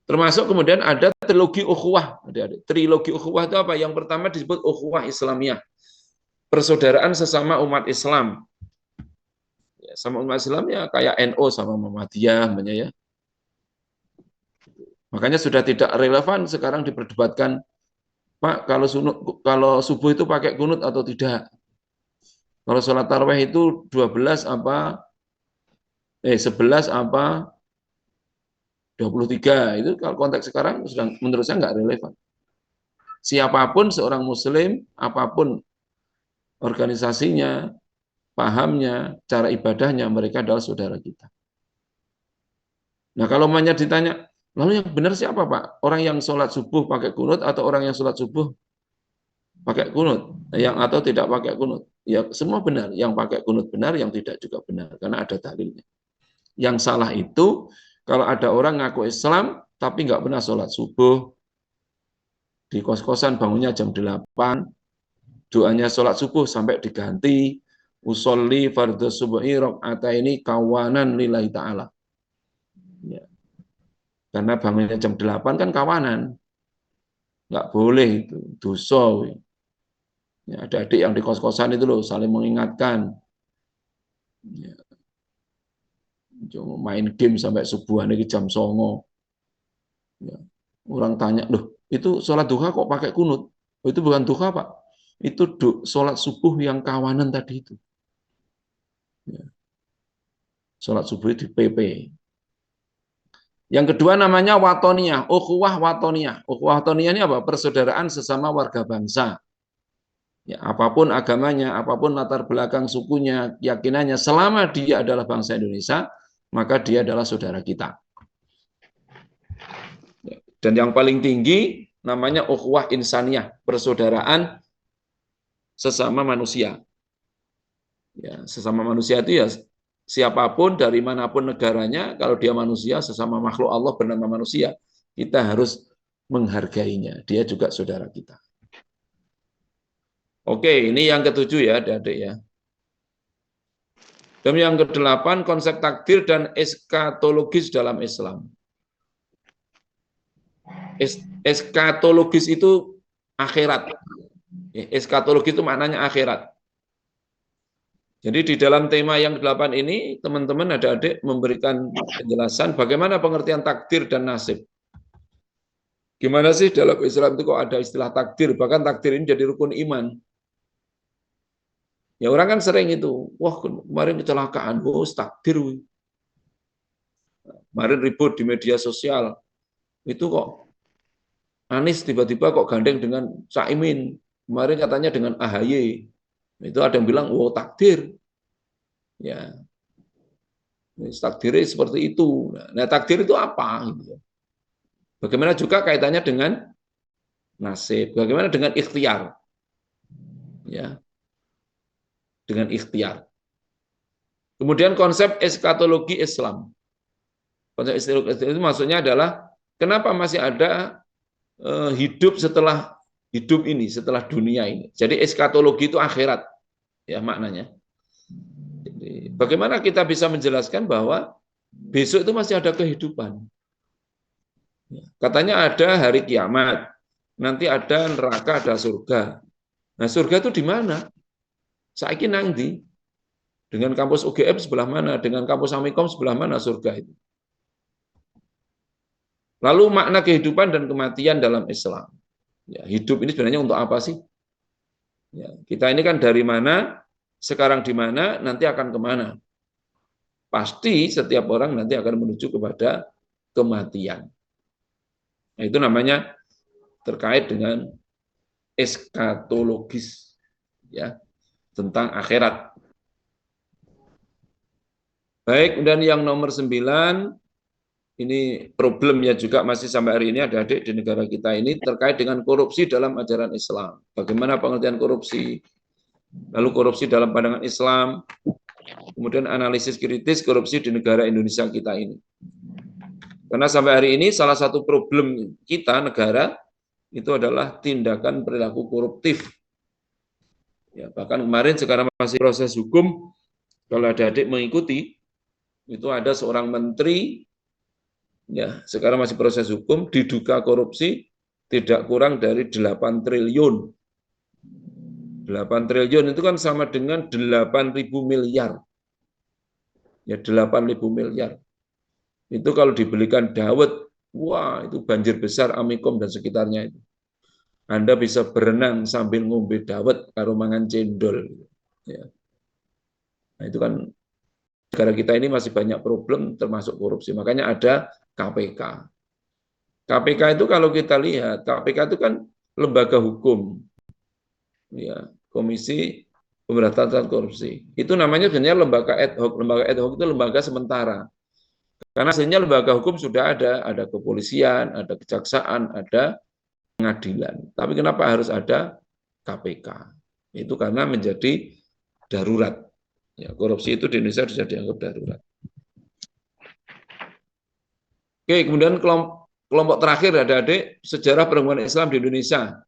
Termasuk kemudian ada trilogi ukhuwah. Trilogi ukhuwah itu apa? Yang pertama disebut ukhuwah Islamiyah. Persaudaraan sesama umat Islam. Ya, sama umat Islam ya kayak NU sama Muhammadiyah, ya. Makanya sudah tidak relevan sekarang diperdebatkan, Pak, kalau subuh itu pakai kunut atau tidak? Kalau sholat tarawih itu 11 apa 11 apa 23, itu kalau konteks sekarang sudah menurut saya nggak relevan. Siapapun seorang muslim, apapun organisasinya, pahamnya, cara ibadahnya, mereka adalah saudara kita. Nah, kalau banyak ditanya, lalu yang benar siapa, Pak? Orang yang sholat subuh pakai kunut atau orang yang sholat subuh pakai kunut? Yang atau tidak pakai kunut? Ya, semua benar. Yang pakai kunut benar, yang tidak juga benar. Karena ada dalilnya. Yang salah itu, kalau ada orang ngaku Islam, tapi nggak pernah sholat subuh, di kos-kosan bangunnya jam 8, doanya sholat subuh sampai diganti, usolli fardhu subuhi rakaataini kawanan lillahi ta'ala. Ya. Karena bangunnya jam 8 kan kawanan. Nggak boleh itu, dosa. Ya, ada adik yang di kos-kosan itu loh, saling mengingatkan. Ya. Main game sampai subuhan ini jam 09.00. Ya. Orang tanya, loh itu sholat duha kok pakai kunut? Oh, itu bukan duha, Pak. Itu sholat subuh yang kawanan tadi itu. Ya. Sholat subuh di PP. Yang kedua namanya watoniyah, ukhuwah watoniyah. Ukhuwah watoniyah ini apa? Persaudaraan sesama warga bangsa. Ya, apapun agamanya, apapun latar belakang sukunya, keyakinannya, selama dia adalah bangsa Indonesia, maka dia adalah saudara kita. Dan yang paling tinggi namanya ukhuwah insaniyah, persaudaraan sesama manusia. Ya, sesama manusia itu ya siapapun dari manapun negaranya, kalau dia manusia, sesama makhluk Allah bernama manusia, kita harus menghargainya. Dia juga saudara kita. Oke, ini yang ketujuh ya, adik-adik ya. Dan yang kedelapan, konsep takdir dan eskatologis dalam Islam. Eskatologis itu akhirat. Eskatologis itu maknanya akhirat. Jadi di dalam tema yang ke-8 ini, teman-teman adik-adik memberikan penjelasan bagaimana pengertian takdir dan nasib. Gimana sih dalam Islam itu kok ada istilah takdir, bahkan takdir ini jadi rukun iman. Ya orang kan sering itu, wah kemarin kecelakaan, wah takdir. Kemarin ribut di media sosial, itu kok Anies tiba-tiba kok gandeng dengan Caimin, kemarin katanya dengan AHY. Itu ada yang bilang, wow takdir. Ya, takdirnya seperti itu. Nah, takdir itu apa? Bagaimana juga kaitannya dengan nasib? Bagaimana dengan ikhtiar? Ya, dengan ikhtiar. Kemudian konsep eskatologi Islam. Konsep eskatologi itu maksudnya adalah kenapa masih ada hidup setelah hidup ini, setelah dunia ini. Jadi eskatologi itu akhirat, ya maknanya. Jadi, bagaimana kita bisa menjelaskan bahwa besok itu masih ada kehidupan? Katanya ada hari kiamat, nanti ada neraka, ada surga. Nah surga itu di mana? Saiki nang ndi? Dengan kampus UGM sebelah mana? Dengan kampus Amikom sebelah mana surga itu? Lalu makna kehidupan dan kematian dalam Islam. Ya, hidup ini sebenarnya untuk apa sih? Ya, kita ini kan dari mana, sekarang di mana, nanti akan kemana. pasti setiap orang nanti akan menuju kepada kematian. Nah, itu namanya terkait dengan eskatologis, ya, tentang akhirat. Baik, dan yang nomor 9, ini problemnya juga masih sampai hari ini adik-adik di negara kita ini terkait dengan korupsi dalam ajaran Islam. Bagaimana pengertian korupsi? Lalu korupsi dalam pandangan Islam, kemudian analisis kritis korupsi di negara Indonesia kita ini. Karena sampai hari ini salah satu problem kita negara itu adalah tindakan perilaku koruptif. Ya, bahkan kemarin sekarang masih proses hukum, kalau adik-adik mengikuti, itu ada seorang menteri, ya sekarang masih proses hukum, diduga korupsi tidak kurang dari 8 triliun. 8 triliun itu kan sama dengan 8.000 miliar. Ya 8.000 miliar. Itu kalau dibelikan dawet, wah itu banjir besar Amikom dan sekitarnya itu. Anda bisa berenang sambil ngombe dawet karo mangan cendol. Ya. Nah itu kan negara kita ini masih banyak problem termasuk korupsi. Makanya ada KPK. KPK itu kalau kita lihat, KPK itu kan lembaga hukum. Ya, Komisi Pemberantasan Korupsi. Itu namanya sebenarnya lembaga ad hoc. Lembaga ad hoc itu lembaga sementara. Karena sebenarnya lembaga hukum sudah ada kepolisian, ada kejaksaan, ada pengadilan. Tapi kenapa harus ada KPK? Itu karena menjadi darurat. Ya, korupsi itu di Indonesia sudah dianggap darurat. Oke, kemudian kelompok terakhir adik-adik, sejarah perkembangan Islam di Indonesia.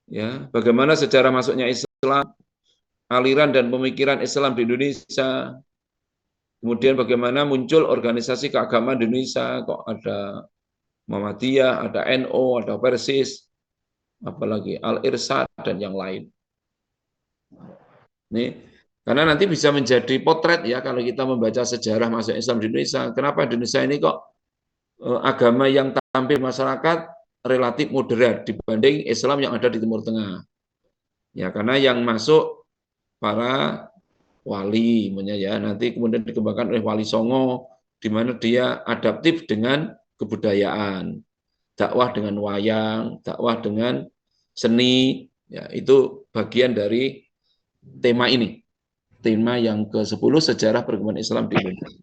Ya, bagaimana sejarah masuknya Islam, aliran dan pemikiran Islam di Indonesia. Kemudian bagaimana muncul organisasi keagamaan di Indonesia, kok ada Muhammadiyah, ada NU, ada Persis, apalagi Al-Irsyad dan yang lain. Nih, karena nanti bisa menjadi potret ya kalau kita membaca sejarah masuk Islam di Indonesia. Kenapa Indonesia ini kok agama yang tampil masyarakat relatif moderat dibanding Islam yang ada di Timur Tengah. Ya, karena yang masuk para wali, ya nanti kemudian dikembangkan oleh Wali Songo, di mana dia adaptif dengan kebudayaan, dakwah dengan wayang, dakwah dengan seni, ya itu bagian dari tema ini, tema yang ke-10 sejarah perkembangan Islam di Indonesia.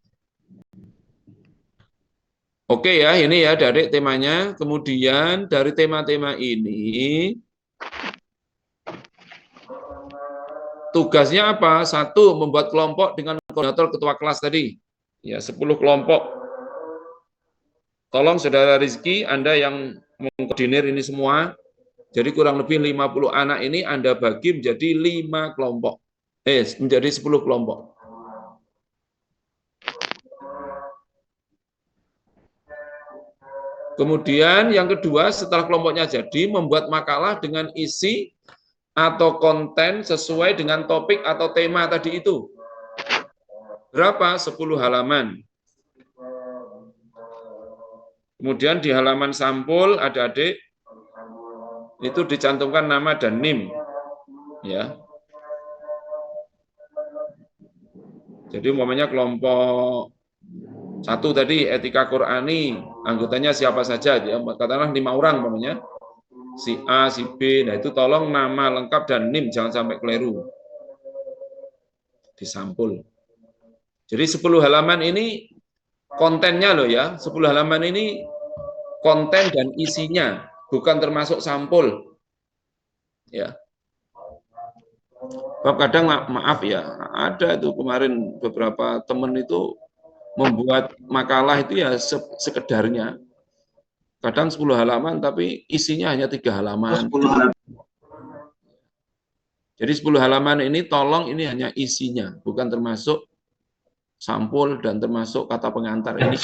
Oke ya, ini ya dari temanya. Kemudian dari tema-tema ini, tugasnya apa? 1, membuat kelompok dengan koordinator ketua kelas tadi. Ya, 10 kelompok. Tolong Saudara Rizky, Anda yang mengkoordinir ini semua. Jadi kurang lebih 50 anak ini Anda bagi menjadi 5 kelompok. Menjadi 10 kelompok. Kemudian yang kedua, setelah kelompoknya jadi, membuat makalah dengan isi atau konten sesuai dengan topik atau tema tadi itu. Berapa? 10 halaman. Kemudian di halaman sampul, adik-adik, itu dicantumkan nama dan NIM. Ya. Jadi umpamanya kelompok 1 tadi, etika Qur'ani, anggotanya siapa saja, ya, katakanlah 5 orang umpamanya. Si A, si B, nah itu tolong nama lengkap dan NIM, jangan sampai keliru. Disampul. Jadi 10 halaman ini kontennya loh ya, 10 halaman ini konten dan isinya, bukan termasuk sampul. Ya. Kadang maaf ya, ada tuh kemarin beberapa teman itu membuat makalah itu ya sekedarnya. Kadang 10 halaman tapi isinya hanya 3 halaman. Jadi 10 halaman ini tolong ini hanya isinya, bukan termasuk sampul dan termasuk kata pengantar ini.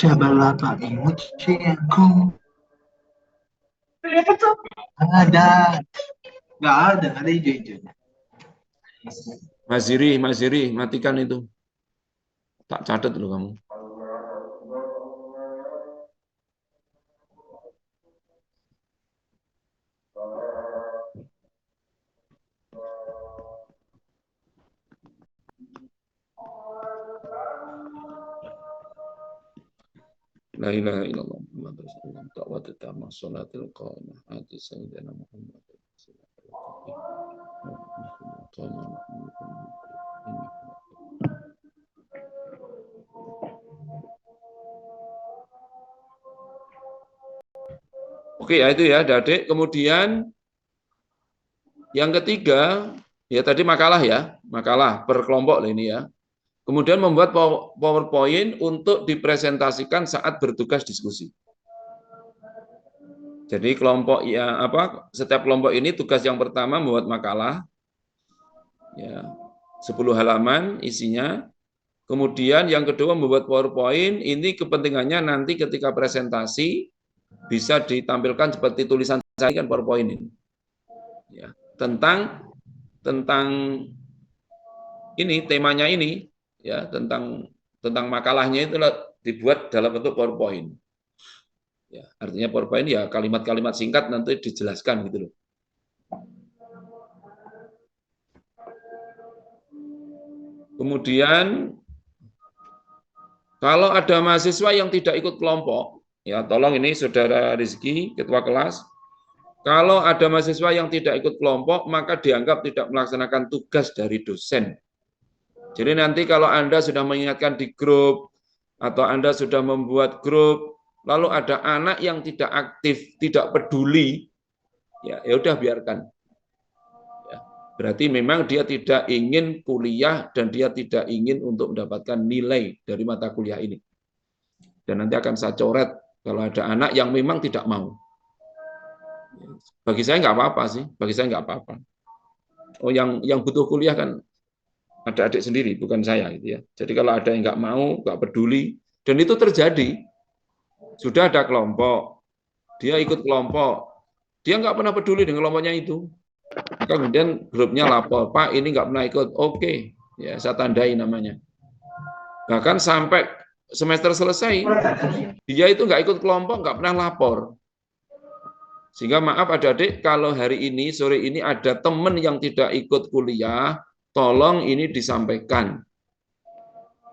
Ada hijau-hijau. Mas Ziri, matikan itu. Tak catat loh kamu. La ilaha illallah Muhammad Rasulullah ta'wa tatama sholatil qawmah ati sayyidina Muhammad Oke, ya itu ya, adik. Kemudian yang ketiga, ya tadi makalah ya, makalah per kelompok ini ya. Kemudian membuat PowerPoint untuk dipresentasikan saat bertugas diskusi. Jadi kelompok ya setiap kelompok ini tugas yang pertama membuat makalah, ya 10 halaman isinya. Kemudian yang kedua membuat PowerPoint. Ini kepentingannya nanti ketika presentasi bisa ditampilkan seperti tulisan saya kan PowerPoint ini. Ya, tentang ini temanya ini ya tentang makalahnya itu dibuat dalam bentuk PowerPoint. Ya, artinya PowerPoint ya kalimat-kalimat singkat nanti dijelaskan gitu loh. Kemudian kalau ada mahasiswa yang tidak ikut kelompok, ya tolong ini Saudara Rizky, Ketua kelas, kalau ada mahasiswa yang tidak ikut kelompok, maka dianggap tidak melaksanakan tugas dari dosen. Jadi nanti kalau Anda sudah mengingatkan di grup, atau Anda sudah membuat grup, lalu ada anak yang tidak aktif, tidak peduli, ya udah biarkan. Ya, berarti memang dia tidak ingin kuliah dan dia tidak ingin untuk mendapatkan nilai dari mata kuliah ini. Dan nanti akan saya coret kalau ada anak yang memang tidak mau. Bagi saya nggak apa-apa sih, bagi saya nggak apa-apa. Oh, yang butuh kuliah kan ada adik sendiri, bukan saya gitu ya. Jadi kalau ada yang nggak mau, nggak peduli, dan itu terjadi. Sudah ada kelompok, dia ikut kelompok, dia nggak pernah peduli dengan kelompoknya itu. Kemudian grupnya lapor, Pak ini nggak pernah ikut, oke, ya saya tandai namanya. Bahkan sampai semester selesai, dia itu nggak ikut kelompok, nggak pernah lapor. Sehingga maaf adik-adik, kalau hari ini, sore ini ada teman yang tidak ikut kuliah, tolong ini disampaikan.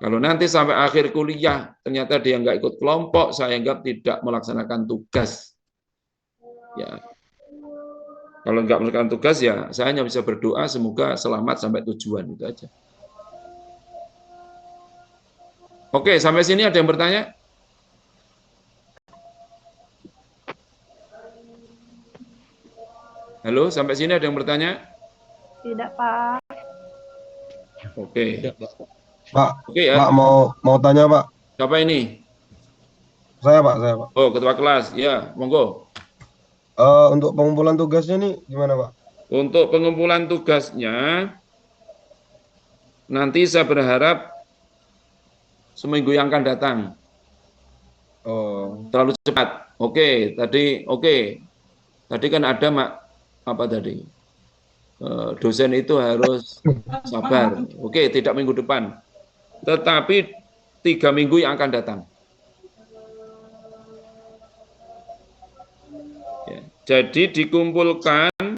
Kalau nanti sampai akhir kuliah, ternyata dia nggak ikut kelompok, saya anggap tidak melaksanakan tugas. Ya, kalau nggak melaksanakan tugas, ya saya hanya bisa berdoa semoga selamat sampai tujuan, itu aja. Oke, sampai sini ada yang bertanya? Halo, sampai sini ada yang bertanya? Tidak, Pak. Oke. Pak, Oke ya. Pak mau tanya Pak. Siapa ini? Saya Pak. Oh, ketua kelas. Ya, monggo. Untuk pengumpulan tugasnya nih gimana Pak? Untuk pengumpulan tugasnya, nanti saya berharap seminggu yang akan datang. Oh. Terlalu cepat. Oke. Tadi kan ada apa tadi? Dosen itu harus sabar. Oke, tidak minggu depan. Tetapi 3 minggu yang akan datang. Ya, jadi dikumpulkan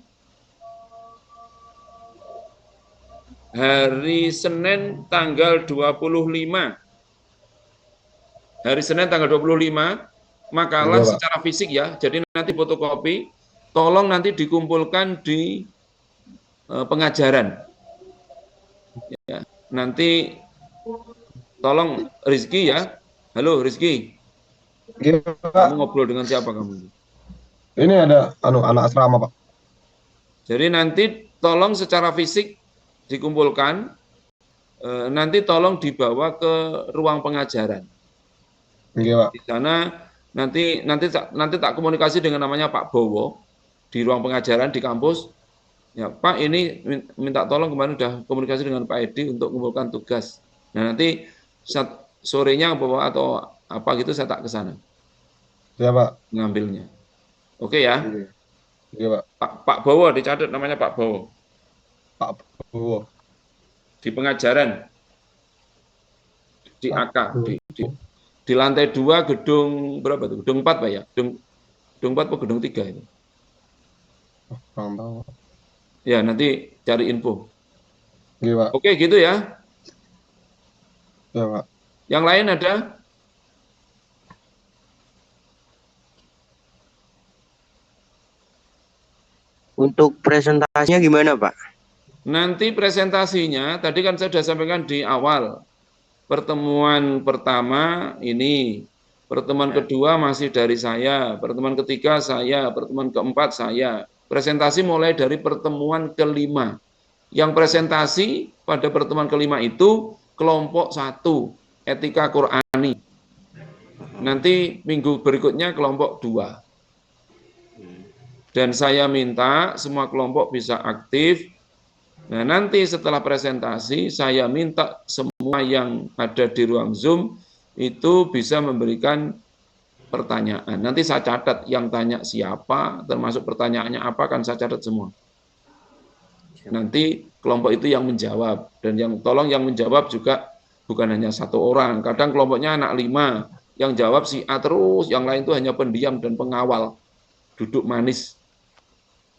hari Senin tanggal 25. Hari Senin tanggal 25, makalah secara fisik ya. Jadi nanti fotokopi, tolong nanti dikumpulkan di pengajaran. Ya, nanti tolong Rizky ya. Halo Rizky. Kamu ngobrol dengan siapa kamu? Ini ada anak asrama Pak. Jadi nanti tolong secara fisik dikumpulkan. Nanti tolong dibawa ke ruang pengajaran. Iya, Pak. Di sana nanti tak komunikasi dengan namanya Pak Bowo di ruang pengajaran di kampus. Ya Pak, ini minta tolong kemarin udah komunikasi dengan Pak Edi untuk mengumpulkan tugas. Nah nanti sorenya bawa atau apa gitu saya tak ke sana. Iya Pak. Ngambilnya. Oke ya. Iya Pak. Pak Bowo dicatat namanya Pak Bowo. Pak Bowo. Di pengajaran. Di AK. Di lantai 2 gedung berapa tuh? Gedung 4 Pak ya? Gedung 4 atau gedung 3 itu? Kurang tahu. Ya, nanti cari info. Iya, Pak. Oke, gitu ya. Iya, Pak. Yang lain ada? Untuk presentasinya gimana, Pak? Nanti presentasinya, tadi kan saya sudah sampaikan di awal. Pertemuan pertama ini, pertemuan kedua masih dari saya, pertemuan ketiga saya, pertemuan keempat saya. Presentasi mulai dari pertemuan kelima. Yang presentasi pada pertemuan kelima itu kelompok 1, etika Qur'ani. Nanti minggu berikutnya kelompok 2. Dan saya minta semua kelompok bisa aktif. Nah, nanti setelah presentasi, saya minta semua yang ada di ruang Zoom itu bisa memberikan pertanyaan. Nanti saya catat yang tanya siapa, termasuk pertanyaannya apa, kan saya catat semua. Nanti kelompok itu yang menjawab. Dan yang tolong yang menjawab juga bukan hanya 1 orang. Kadang kelompoknya anak 5, yang jawab si A terus, yang lain itu hanya pendiam dan pengawal. Duduk manis.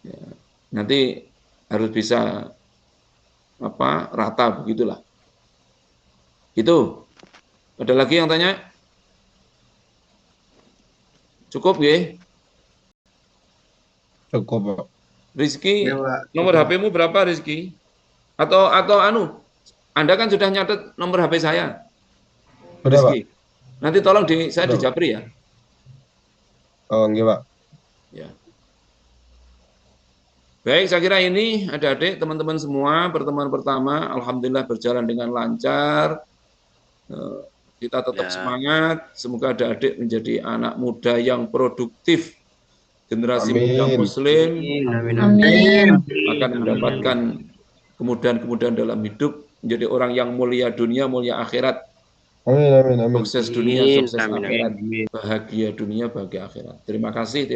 Ya, nanti harus bisa rata begitulah. Itu. Ada lagi yang tanya? Cukup ya? Cukup, Pak. Rizky, Ya, Pak. nomor HP-mu berapa, Rizky? Atau Anda kan sudah nyatet nomor HP saya. Udah, Pak. Rizky. Nanti tolong saya Udah, di Japri ya. Oh, enggak, Pak. Ya. Baik, saya kira ini adik-adik, teman-teman semua, pertemuan pertama, alhamdulillah berjalan dengan lancar. Kita tetap semangat, semoga adik-adik menjadi anak muda yang produktif, generasi muda Muslim, akan mendapatkan kemudahan-kemudahan dalam hidup, menjadi orang yang mulia dunia, mulia akhirat, Amin. sukses dunia, sukses akhirat, bahagia dunia, bahagia akhirat. Terima kasih.